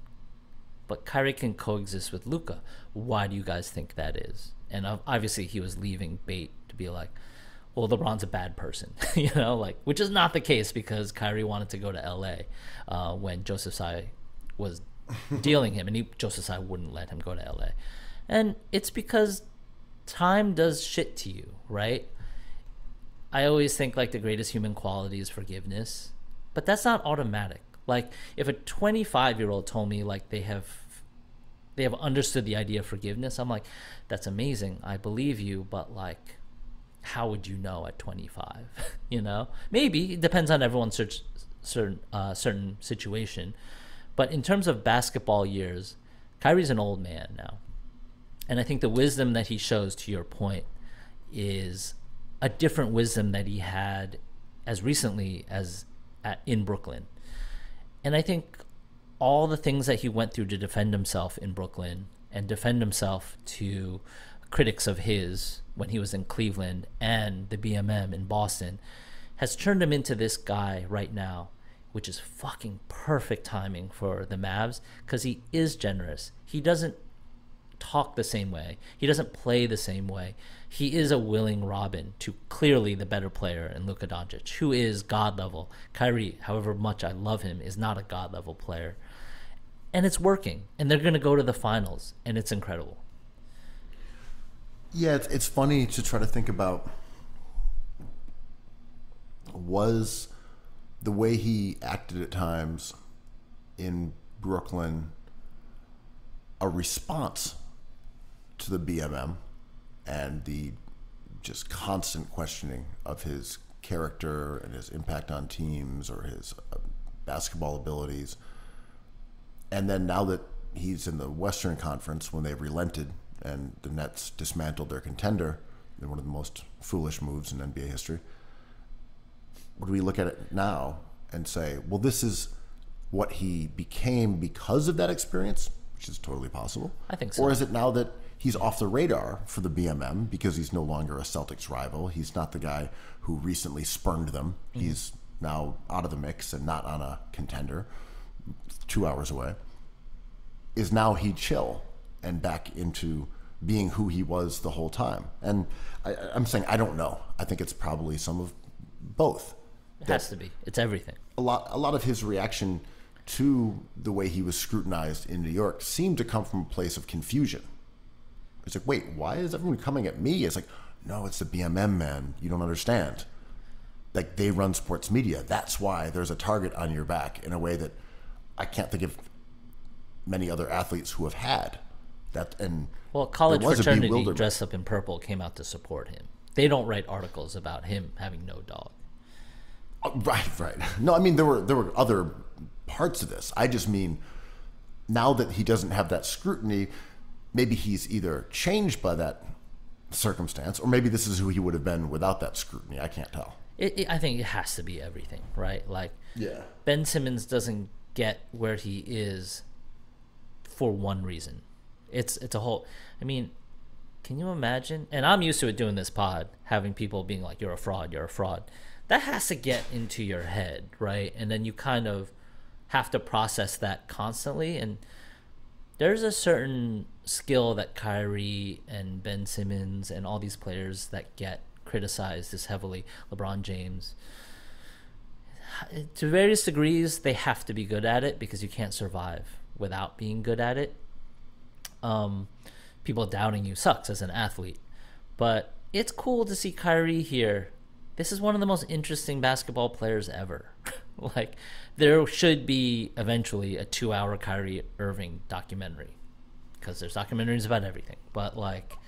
but Kyrie can coexist with Luka. Why do you guys think that is? And obviously he was leaving bait to be like, well, LeBron's a bad person, which is not the case, because Kyrie wanted to go to LA when Joseph Tsai was dealing him, and Joseph Tsai wouldn't let him go to LA. And it's because time does shit to you, right? I always think like the greatest human quality is forgiveness, but that's not automatic. Like if a 25-year-old told me like they have they have understood the idea of forgiveness. I'm like, that's amazing. I believe you, but like, how would you know at 25? You know, maybe it depends on everyone's certain situation. But in terms of basketball years, Kyrie's an old man now. And I think the wisdom that he shows, to your point, is a different wisdom that he had as recently as in Brooklyn. And I think all the things that he went through to defend himself in Brooklyn and defend himself to critics of his when he was in Cleveland and the BMM in Boston has turned him into this guy right now, which is fucking perfect timing for the Mavs because he is generous. He doesn't talk the same way. He doesn't play the same way. He is a willing Robin to clearly the better player in Luka Doncic, who is God level. Kyrie, however much I love him, is not a God level player. And it's working. And they're going to go to the finals. And it's incredible. Yeah, it's funny to try to think about, was the way he acted at times in Brooklyn a response to the BMM and the just constant questioning of his character and his impact on teams or his basketball abilities. And then now that he's in the Western Conference, when they've relented and the Nets dismantled their contender in one of the most foolish moves in NBA history, would we look at it now and say, well, this is what he became because of that experience, which is totally possible? I think so. Or is it now that he's off the radar for the BMM because he's no longer a Celtics rival? He's not the guy who recently spurned them. Mm-hmm. He's now out of the mix and not on a contender 2 hours away. Is now he chill and back into being who he was the whole time? And I'm saying I don't know. I think it's probably some of both. It has to be. It's everything. A lot of his reaction to the way he was scrutinized in New York seemed to come from a place of confusion. It's like, wait, why is everyone coming at me? It's like, no, it's the BMM, man. You don't understand. Like, they run sports media. That's why there's a target on your back in a way that I can't think of many other athletes who have had that. And well, college fraternity dressed up in purple came out to support him. They don't write articles about him having no dog. Right. No, I mean, there were other parts of this. I just mean, now that he doesn't have that scrutiny, maybe he's either changed by that circumstance, or maybe this is who he would have been without that scrutiny. I can't tell. I think it has to be everything, right? Like, yeah. Ben Simmons doesn't get where he is for one reason. It's a whole. I mean, can you imagine? And I'm used to it doing this pod, having people being like, "You're a fraud. You're a fraud." That has to get into your head, right? And then you kind of have to process that constantly. And there's a certain skill that Kyrie and Ben Simmons and all these players that get criticized this heavily, LeBron James, to various degrees, they have to be good at it because you can't survive without being good at it. People doubting you sucks as an athlete. But it's cool to see Kyrie here. This is one of the most interesting basketball players ever. Like, there should be eventually a 2-hour Kyrie Irving documentary because there's documentaries about everything. But, like,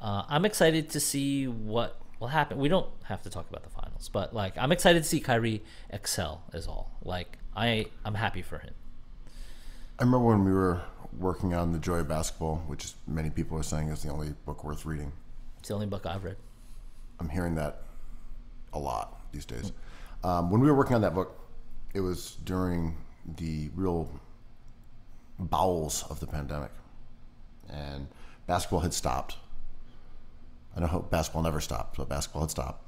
I'm excited to see what will happen. We don't have to talk about the finals, but, like, I'm excited to see Kyrie excel is all. Like, I'm happy for him. I remember when we were working on The Joy of Basketball, which many people are saying is the only book worth reading. It's the only book I've read. I'm hearing that a lot these days. When we were working on that book, it was during the real bowels of the pandemic, and basketball had stopped. I know basketball never stopped, but basketball had stopped.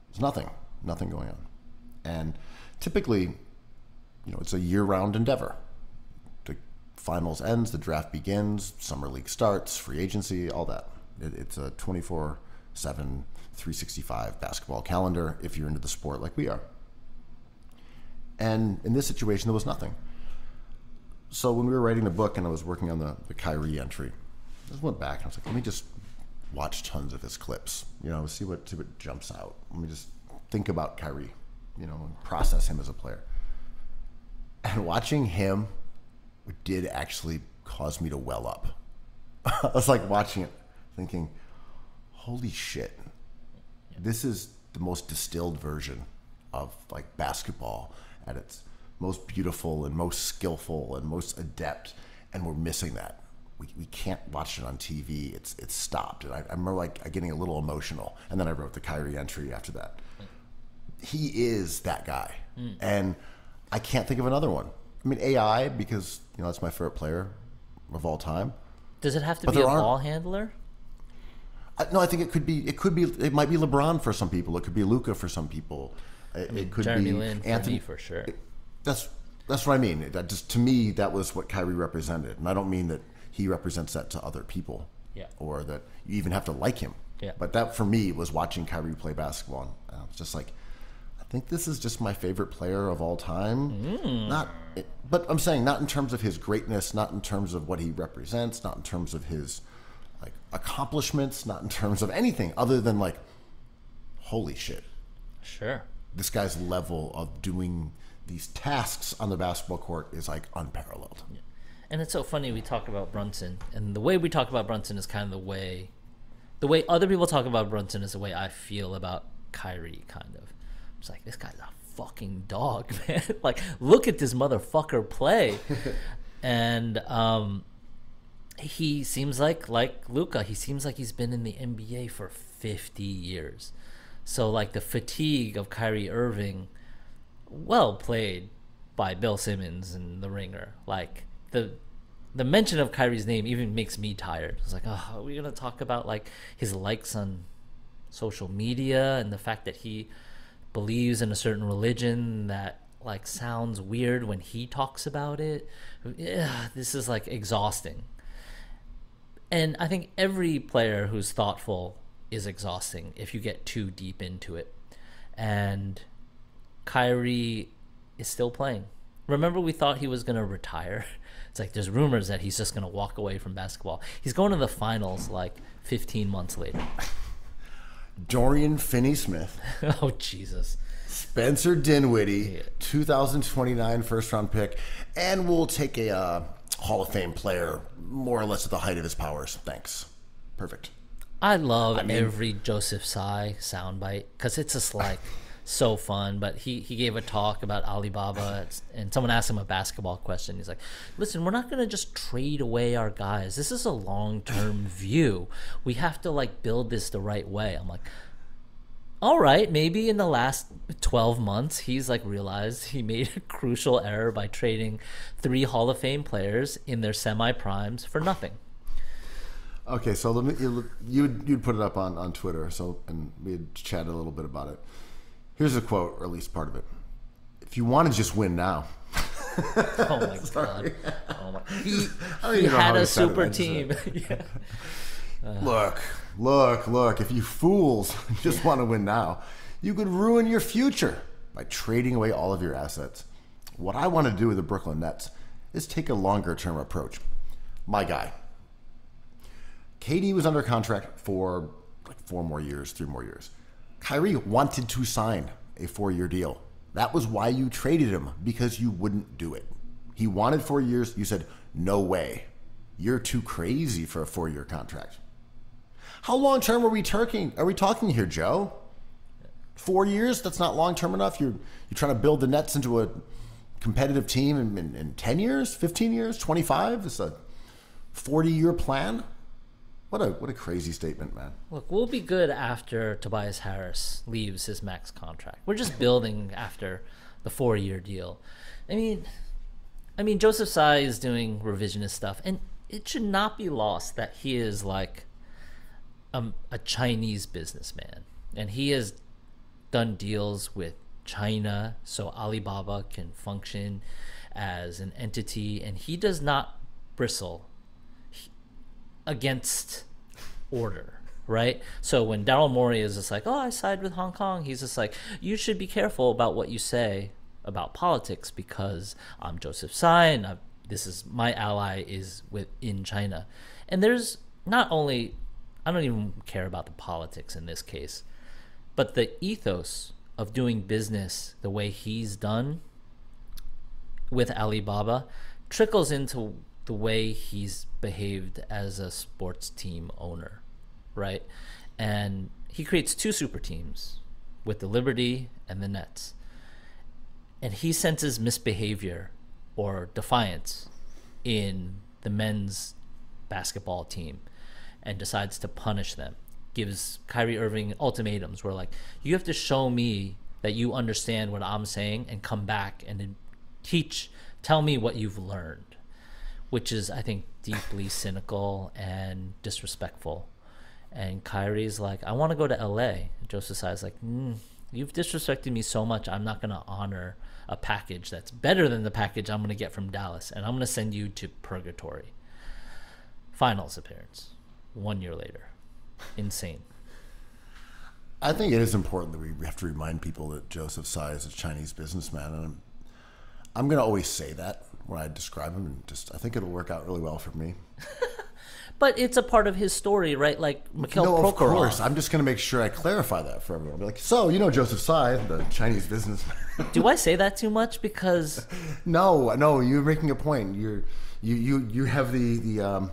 There's nothing going on. And typically, it's a year-round endeavor. The finals ends, the draft begins, summer league starts, free agency, all that. It's a 24/7, 365 basketball calendar if you're into the sport like we are. And in this situation, there was nothing. So when we were writing the book and I was working on the Kyrie entry, I just went back and I was like, let me just watch tons of his clips, see what jumps out. Let me just think about Kyrie, and process him as a player. And watching him did actually caused me to well up. I was like watching it, thinking, holy shit, this is the most distilled version of like basketball at its most beautiful and most skillful and most adept, and we're missing that. We can't watch it on TV. It's stopped. And I remember like getting a little emotional, and then I wrote the Kyrie entry after that. He is that guy, and I can't think of another one. I mean, AI, because that's my favorite player of all time. Does it have to be a ball handler? No, I think it could be. It might be LeBron for some people. It could be Luka for some people. It could Jeremy be Lin Anthony for me, for sure. That's what I mean. That just, to me, that was what Kyrie represented, and I don't mean that he represents that to other people, or that you even have to like him. But that for me was watching Kyrie play basketball. And I was just like, I think this is just my favorite player of all time. But I'm saying not in terms of his greatness, not in terms of what he represents, not in terms of his like accomplishments, not in terms of anything other than like, holy shit. Sure. This guy's level of doing these tasks on the basketball court is like unparalleled. Yeah. And it's so funny we talk about Brunson, and the way we talk about Brunson is kind of the way other people talk about Brunson is the way I feel about Kyrie, kind of. It's like, this guy's a fucking dog, man. Like, look at this motherfucker play. And he seems like Luka, he seems like he's been in the NBA for 50 years. So, like, the fatigue of Kyrie Irving, well played by Bill Simmons and The Ringer. Like, the mention of Kyrie's name even makes me tired. It's like, oh, are we going to talk about like his likes on social media and the fact that he believes in a certain religion that like sounds weird when he talks about it? Yeah, this is like exhausting. And I think every player who's thoughtful is exhausting if you get too deep into it. And Kyrie is still playing. Remember, we thought he was going to retire. It's like there's rumors that he's just going to walk away from basketball. He's going to the finals like 15 months later. Dorian Finney-Smith. Oh, Jesus. Spencer Dinwiddie, 2029 first-round pick. And we'll take a Hall of Fame player more or less at the height of his powers. Thanks. Perfect. I love every Joseph Tsai soundbite because it's just like so fun. But he gave a talk about Alibaba, and someone asked him a basketball question. He's like, listen, we're not going to just trade away our guys. This is a long-term view. We have to like build this the right way. I'm like, all right, maybe in the last 12 months, he's like realized he made a crucial error by trading 3 Hall of Fame players in their semi-primes for nothing. Okay, so you'd put it up on Twitter, and we had chatted a little bit about it. Here's a quote, or at least part of it. If you want to just win now. Oh my God. Oh my. He had a super team. Yeah. Look, if you fools just want to win now, you could ruin your future by trading away all of your assets. What I want to do with the Brooklyn Nets is take a longer term approach. My guy. KD was under contract for like 4 more years, 3 more years. Kyrie wanted to sign a 4-year deal. That was why you traded him, because you wouldn't do it. He wanted 4 years. You said, no way. You're too crazy for a 4-year contract. How long term are we talking here, Joe? 4 years? That's not long term enough? You're trying to build the Nets into a competitive team in 10 years, 15 years, 25? It's a 40-year plan? What a crazy statement, man. Look, we'll be good after Tobias Harris leaves his max contract. We're just building after the 4-year deal. I mean, Joseph Tsai is doing revisionist stuff, and it should not be lost that he is like a Chinese businessman, and he has done deals with China so Alibaba can function as an entity, and he does not bristle against order, right? So when Daryl Morey is just like, oh, I side with Hong Kong, he's just like, you should be careful about what you say about politics because I'm Joseph Tsai and this is my ally is within China. And there's not only, I don't even care about the politics in this case, but the ethos of doing business the way he's done with Alibaba trickles into the way he's behaved as a sports team owner, right? And he creates two super teams with the Liberty and the Nets. And he senses misbehavior or defiance in the men's basketball team and decides to punish them. Gives Kyrie Irving ultimatums where, like, you have to show me that you understand what I'm saying and come back and tell me what you've learned, which is, I think, deeply cynical and disrespectful. And Kyrie's like, I want to go to LA. Joseph Tsai's like, you've disrespected me so much, I'm not going to honor a package that's better than the package I'm going to get from Dallas, and I'm going to send you to purgatory. Finals appearance 1 year later. Insane. I think it is important that we have to remind people that Joseph Tsai is a Chinese businessman, and I'm going to always say that when I describe him, and I think it'll work out really well for me. But it's a part of his story, right? Like Mikhail Prokhorov. Of course. I'm just going to make sure I clarify that for everyone. I'll be like, so, you know Joseph Tsai, the Chinese businessman. Do I say that too much? Because No, you're making a point. You have the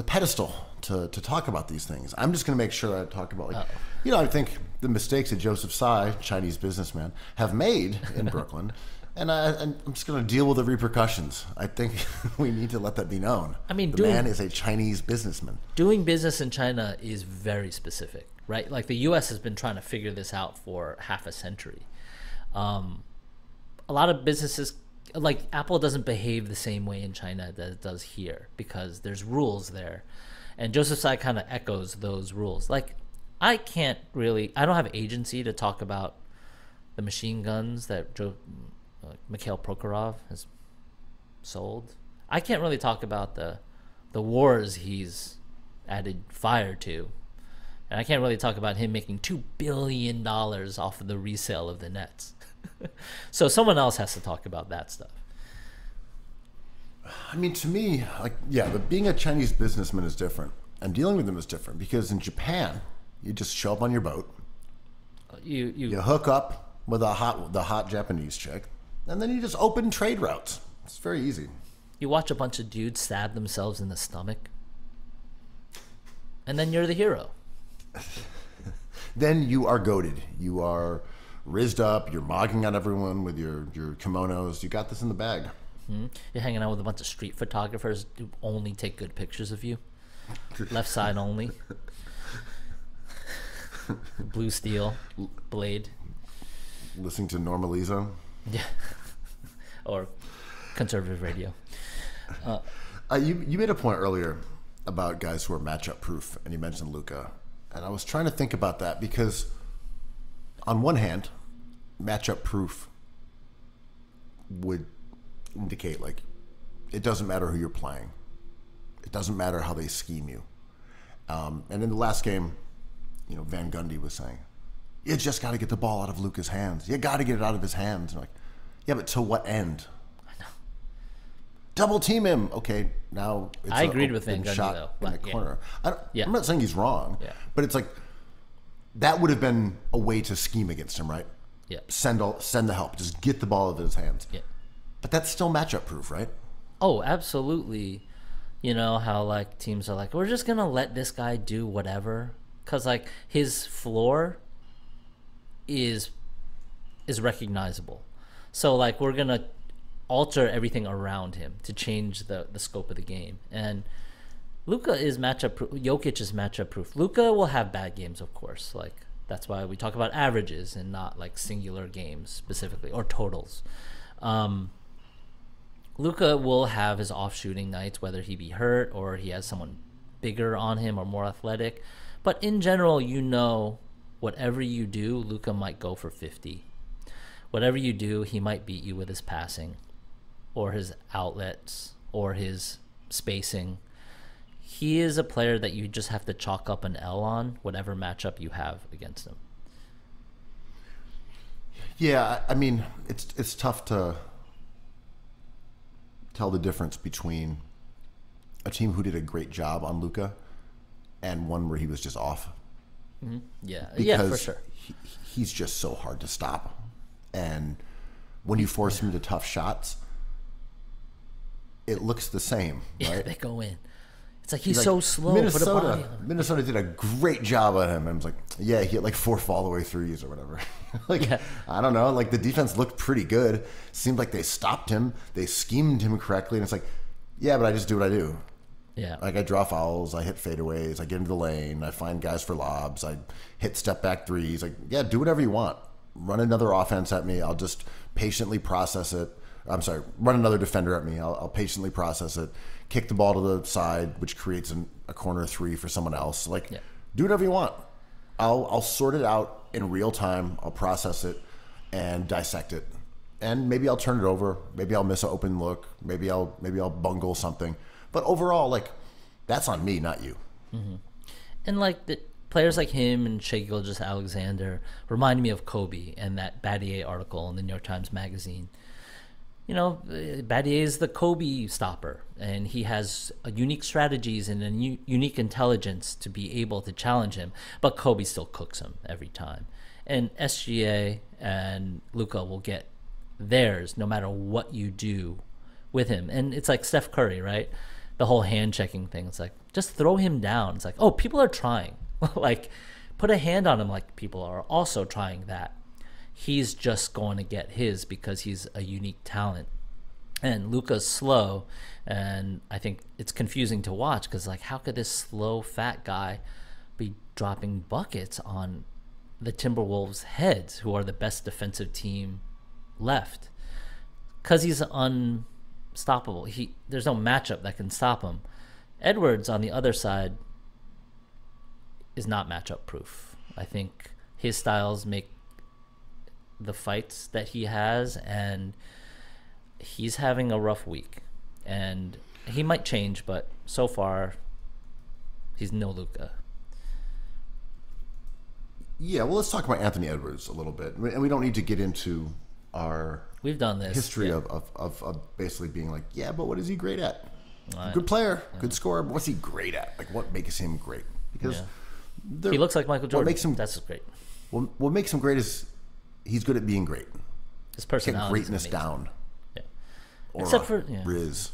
pedestal to talk about these things. I'm just going to make sure I talk about, like, I think the mistakes that Joseph Tsai, Chinese businessman, have made in Brooklyn, and I'm just going to deal with the repercussions. I think we need to let that be known. I mean, the man is a Chinese businessman. Doing business in China is very specific, right? Like, the U.S. has been trying to figure this out for half a century. A lot of businesses, like Apple, doesn't behave the same way in China that it does here because there's rules there. And Joseph Tsai kind of echoes those rules. Like, I don't have agency to talk about the machine guns that Mikhail Prokhorov has sold. I can't really talk about the wars he's added fire to. And I can't really talk about him making $2 billion off of the resale of the Nets. So someone else has to talk about that stuff. I mean, to me, but being a Chinese businessman is different, and dealing with them is different, because in Japan, you just show up on your boat, you hook up with the hot Japanese chick, and then you just open trade routes. It's very easy. You watch a bunch of dudes stab themselves in the stomach, and then you're the hero. Then you are goated. You are rizzed up. You're mogging on everyone with your kimonos. You got this in the bag. Mm-hmm. You're hanging out with a bunch of street photographers who only take good pictures of you. Left side only. Blue steel. Blade. Listening to Normalizo. Yeah. Or conservative radio. You made a point earlier about guys who are matchup proof, and you mentioned Luka. And I was trying to think about that because, on one hand, matchup proof would indicate, like, it doesn't matter who you're playing. It doesn't matter how they scheme you. And in the last game, Van Gundy was saying, you just got to get the ball out of Luka's hands. You got to get it out of his hands. And like, yeah, but to what end? I know. Double team him. Okay, now it's I agreed with Van Gundy, shot though. in the corner. Yeah. I'm not saying he's wrong, but it's like that would have been a way to scheme against him, right? Yeah. Send the help. Just get the ball out of his hands. Yeah. But that's still matchup proof, right? Oh, absolutely. You know how, like, teams are like, we're just going to let this guy do whatever. Because, like, his floor is recognizable. So, like, we're going to alter everything around him to change the scope of the game. And Luka is matchup proof. Jokic is matchup proof. Luka will have bad games, of course. Like, that's why we talk about averages and not, like, singular games specifically or totals. Luka will have his off shooting nights, whether he be hurt or he has someone bigger on him or more athletic. But in general, whatever you do, Luka might go for 50. Whatever you do, he might beat you with his passing or his outlets or his spacing. He is a player that you just have to chalk up an L on, whatever matchup you have against him. Yeah, I mean, it's tough to tell the difference between a team who did a great job on Luka and one where he was just off. Mm-hmm. Yeah, because for sure. He's just so hard to stop. And when you force him to tough shots, it looks the same, right? Yeah, they go in. It's like he's so slow. Minnesota did a great job on him. And I was like, yeah, he hit like 4 fall-away threes or whatever. Like, yeah. I don't know. Like, the defense looked pretty good. Seemed like they stopped him. They schemed him correctly. And it's like, yeah, but I just do what I do. Yeah. Like, I draw fouls. I hit fadeaways. I get into the lane. I find guys for lobs. I hit step-back threes. Like, yeah, do whatever you want. Run another offense at me. I'll just patiently process it. I'm sorry, run another defender at me. I'll patiently process it. Kick the ball to the side, which creates a corner 3 for someone else. Like, do whatever you want. I'll sort it out in real time. I'll process it and dissect it. And maybe I'll turn it over. Maybe I'll miss an open look. Maybe I'll bungle something. But overall, like, that's on me, not you. Mm-hmm. And like the players like him and Shai Gilgeous-Alexander remind me of Kobe and that Battier article in the New York Times Magazine. You know, Battier is the Kobe stopper, and he has unique strategies and a unique intelligence to be able to challenge him. But Kobe still cooks him every time. And SGA and Luka will get theirs no matter what you do with him. And it's like Steph Curry, right? The whole hand-checking thing. It's like, just throw him down. It's like, oh, people are trying. Like, put a hand on him like people are also trying that. He's just going to get his because he's a unique talent. And Luka's slow, and I think it's confusing to watch because, like, how could this slow, fat guy be dropping buckets on the Timberwolves' heads, who are the best defensive team left? Because he's unstoppable. There's no matchup that can stop him. Edwards, on the other side, is not matchup proof. I think his styles make the fights that he has, and he's having a rough week, and he might change, but so far he's no Luka. Yeah, well, let's talk about Anthony Edwards a little bit, and we don't need to get into our we've done this history of basically being like, yeah, but what is he great at? Good player, good scorer, but what's he great at? Like, what makes him great? Because he looks like Michael Jordan. What makes him, that's great. What makes him great is he's good at being great. His personality, get greatness down. Yeah. Aura, except for Riz,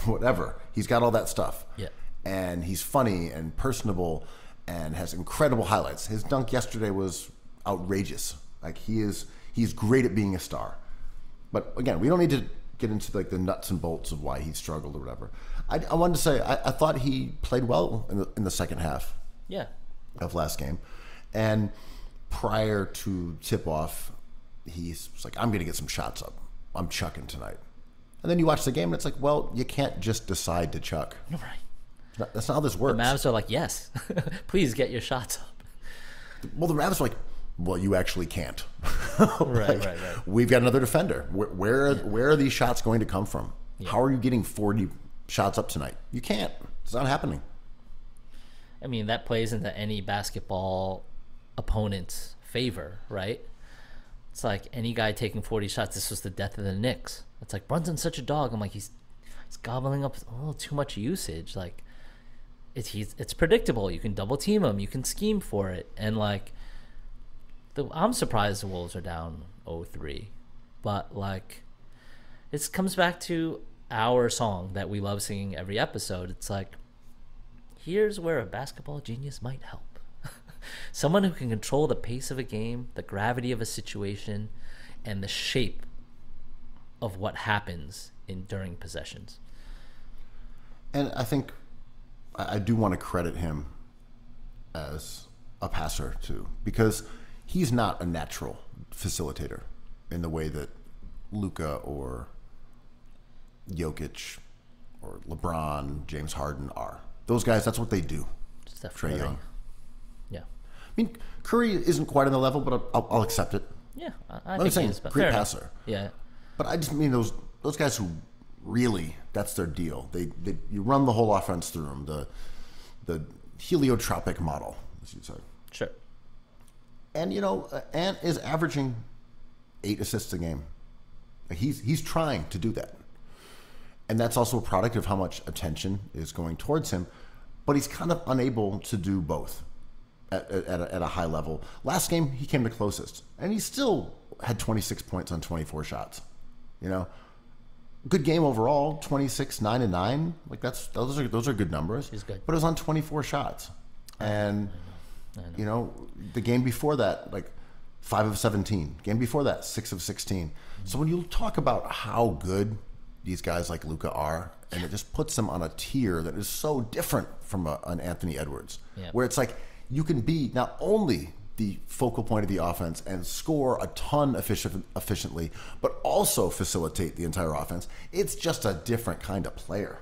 whatever. He's got all that stuff. Yeah. And he's funny and personable and has incredible highlights. His dunk yesterday was outrageous. Like, he's great at being a star. But again, we don't need to get into like the nuts and bolts of why he struggled or whatever. I wanted to say I thought he played well in the second half. Yeah. Of last game, and prior to tip off, he's like, I'm going to get some shots up. I'm chucking tonight. And then you watch the game, and it's like, well, you can't just decide to chuck. Right. That's not how this works. The Mavs are like, yes, please get your shots up. Well, the Mavs are like, well, you actually can't. Right. We've got another defender. Where are these shots going to come from? Yeah. How are you getting 40 shots up tonight? You can't. It's not happening. I mean, that plays into any basketball opponent's favor, right? It's like any guy taking 40 shots. This was the death of the Knicks. It's like, Brunson's such a dog. I'm like, he's gobbling up a little too much usage. Like, it's predictable. You can double team him. You can scheme for it. And like, I'm surprised the Wolves are down 0-3, but like, it comes back to our song that we love singing every episode. It's like, here's where a basketball genius might help. Someone who can control the pace of a game, the gravity of a situation, and the shape of what happens during possessions. And I think I do want to credit him as a passer too, because he's not a natural facilitator in the way that Luka or Jokic or LeBron, James Harden are. Those guys, that's what they do. Trae Young. Yeah. I mean, Curry isn't quite on the level, but I'll accept it. Yeah, I'm saying great passer. Enough. Yeah. But I just mean those guys who really, that's their deal. They you run the whole offense through them. The heliotropic model, as you said. Sure. And Ant is averaging 8 assists a game. He's trying to do that. And that's also a product of how much attention is going towards him. But he's kind of unable to do both at a high level. Last game, he came the closest. And he still had 26 points on 24 shots. good game overall. 26, 9 and 9. Like those are good numbers. He's good. But it was on 24 shots, and you know the game before that, like 5 of 17. Game before that, 6 of 16. So when you talk about how good these guys like Luka are, and it just puts them on a tier that is so different from an Anthony Edwards, where it's like you can be not only the focal point of the offense and score a ton efficiently, but also facilitate the entire offense. It's just a different kind of player.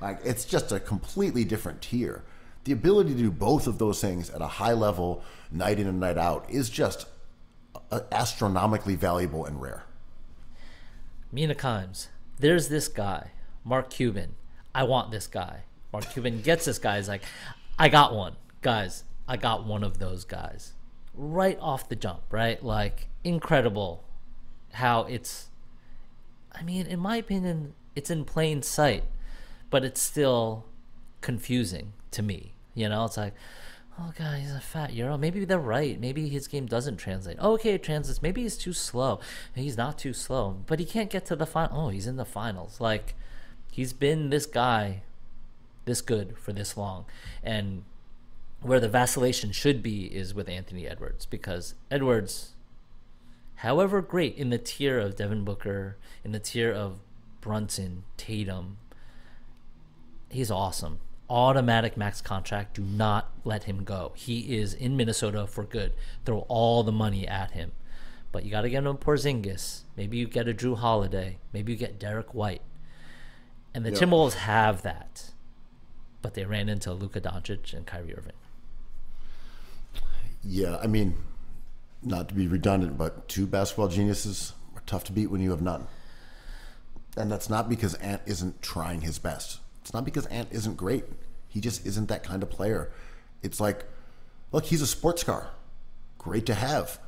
Like it's just a completely different tier. The ability to do both of those things at a high level, night in and night out, is just astronomically valuable and rare. Mina Kimes, there's this guy, Mark Cuban. I want this guy. Mark Cuban gets this guy. He's like, I got one. Guys, I got one of those guys. Right off the jump, right? Like, incredible how it's... I mean, in my opinion, it's in plain sight, but it's still confusing to me. You know, it's like, oh, God, he's a fat Euro. Maybe they're right. Maybe his game doesn't translate. Oh, okay, it translates. Maybe he's too slow. He's not too slow, but he can't get to the final. Oh, he's in the finals. Like, he's been this guy this good for this long. And where the vacillation should be is with Anthony Edwards, because Edwards, however great in the tier of Devin Booker, in the tier of Brunson, Tatum, he's awesome. Automatic max contract. Do not let him go. He is in Minnesota for good. Throw all the money at him. But you got to get him a Porzingis. Maybe you get a Drew Holiday. Maybe you get Derek White. And the Timberwolves have that. But they ran into Luka Doncic and Kyrie Irving. Yeah, I mean, not to be redundant, but two basketball geniuses are tough to beat when you have none. And that's not because Ant isn't trying his best. It's not because Ant isn't great. He just isn't that kind of player. It's like, look, he's a sports car. Great to have.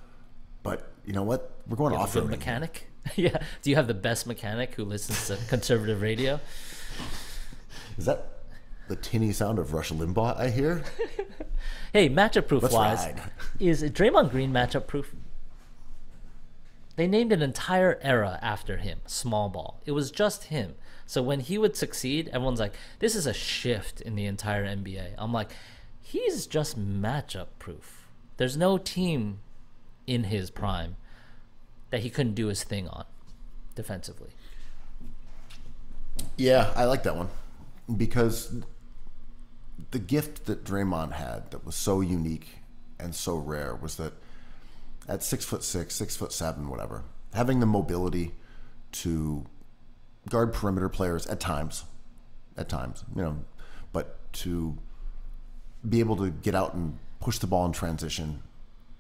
But you know what? We're going off-roading. Mechanic? Yeah. Do you have the best mechanic who listens to conservative radio? Is that the tinny sound of Rush Limbaugh I hear? Hey, matchup proof wise, ride. Is Draymond Green matchup proof? They named an entire era after him, small ball. It was just him. So when he would succeed, everyone's like, this is a shift in the entire NBA. I'm like, he's just matchup proof. There's no team in his prime that he couldn't do his thing on defensively. Yeah, I like that one. Because the gift that Draymond had that was so unique and so rare was that at 6'6", 6'7", whatever, having the mobility to guard perimeter players at times, you know, but to be able to get out and push the ball in transition,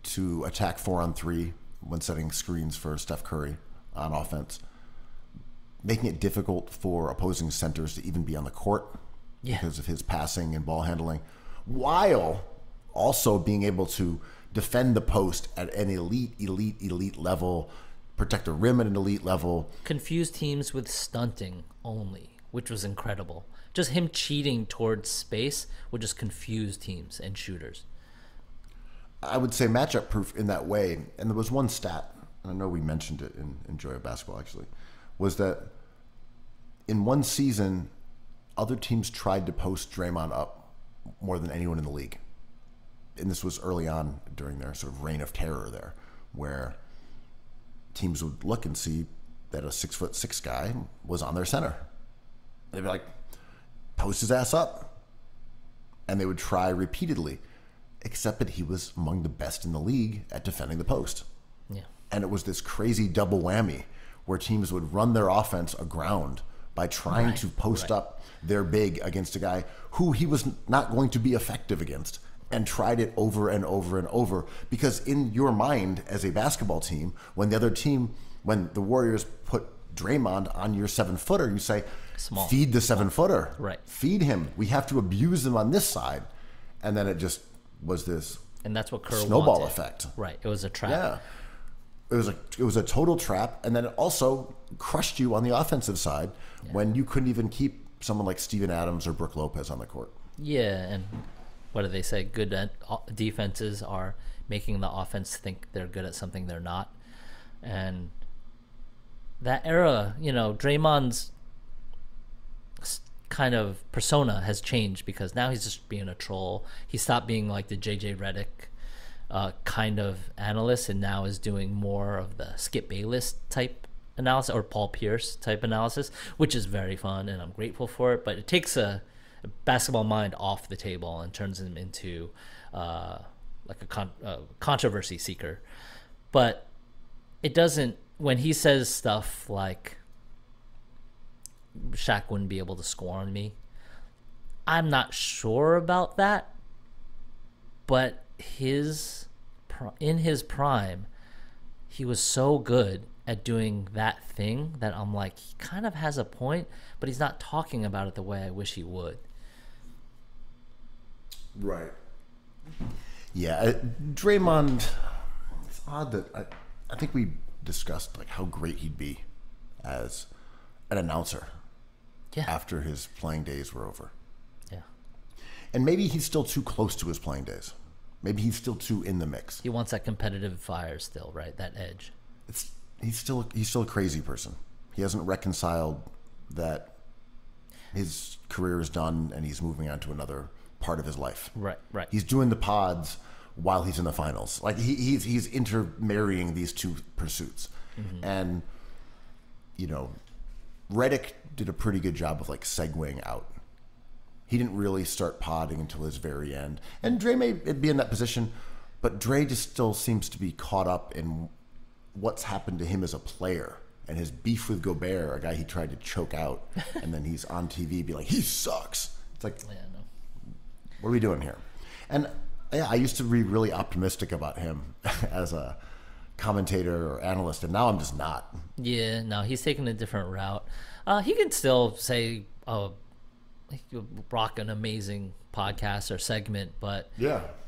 to attack 4-on-3 when setting screens for Steph Curry on offense, making it difficult for opposing centers to even be on the court because of his passing and ball handling, while also being able to defend the post at an elite level, protect the rim at an elite level. Confuse teams with stunting only, which was incredible. Just him cheating towards space would just confuse teams and shooters. I would say matchup proof in that way. And there was one stat, and I know we mentioned it in Enjoy Basketball actually, was that in one season, other teams tried to post Draymond up more than anyone in the league. And this was early on during their sort of reign of terror there, where teams would look and see that a 6'6" guy was on their center. They'd be like, post his ass up. And they would try repeatedly, except that he was among the best in the league at defending the post. Yeah. And it was this crazy double whammy where teams would run their offense aground by trying to post up their big against a guy who he was not going to be effective against, and tried it over and over and over. Because in your mind as a basketball team, when the Warriors put Draymond on your 7-footer, you say, small. Feed the 7-footer. Right. Feed him. We have to abuse him on this side. And then it just was this and that's what Kerr snowball wanted. Effect. Right. It was a trap. Yeah. It was a total trap, and then it also crushed you on the offensive side when you couldn't even keep someone like Steven Adams or Brook Lopez on the court. Yeah, and what do they say? Good defenses are making the offense think they're good at something they're not. And that era, Draymond's kind of persona has changed because now he's just being a troll. He stopped being like the JJ Redick kind of analyst and now is doing more of the Skip Bayless type analysis or Paul Pierce type analysis, which is very fun and I'm grateful for it. But it takes a basketball mind off the table and turns him into like a controversy seeker. But it doesn't, when he says stuff like Shaq wouldn't be able to score on me, I'm not sure about that. But in his prime, he was so good at doing that thing that I'm like, he kind of has a point, but he's not talking about it the way I wish he would. Right. Yeah, Draymond, it's odd that I think we discussed like how great he'd be as an announcer after his playing days were over. Yeah. And maybe he's still too close to his playing days. Maybe he's still too in the mix. He wants that competitive fire still, right? That edge. He's still a crazy person. He hasn't reconciled that his career is done and he's moving on to another part of his life. Right. He's doing the pods while he's in the finals. Like he's intermarrying these two pursuits. Mm-hmm. And Redick did a pretty good job of like segueing out. He didn't really start podding until his very end. And Dre may be in that position, but Dre just still seems to be caught up in what's happened to him as a player and his beef with Gobert, a guy he tried to choke out, and then he's on TV be like, he sucks. It's like, what are we doing here? And yeah, I used to be really optimistic about him as a commentator or analyst, and now I'm just not. Yeah, no, he's taking a different route. He can still say, rock an amazing podcast or segment, but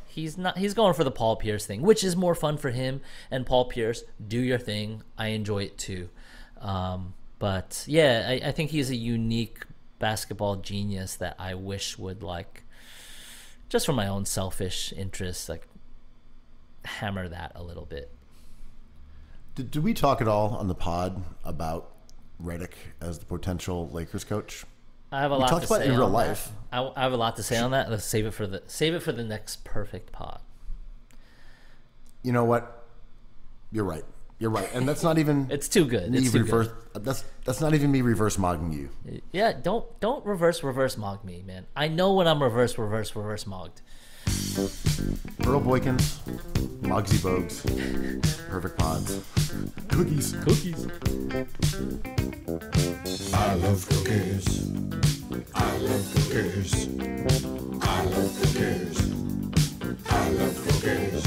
he's not. He's going for the Paul Pierce thing, which is more fun for him. And Paul Pierce, do your thing. I enjoy it too. But yeah, I think he's a unique basketball genius that I wish would, like, just for my own selfish interests, like, hammer that a little bit. Did we talk at all on the pod about Redick as the potential Lakers coach? I have a lot to say. We talked about it in real life. I have a lot to say on that. Let's save it for the next perfect pod. You know what? You're right. And that's not even it's too good. It's too reverse good. That's not even me reverse mogging you. Yeah, don't reverse mog me, man. I know when I'm reverse mogged. Earl Boykins, Moggsy Bogues, perfect pods, cookies. I love cookies. I love cookies. I love cookies. I love cookies.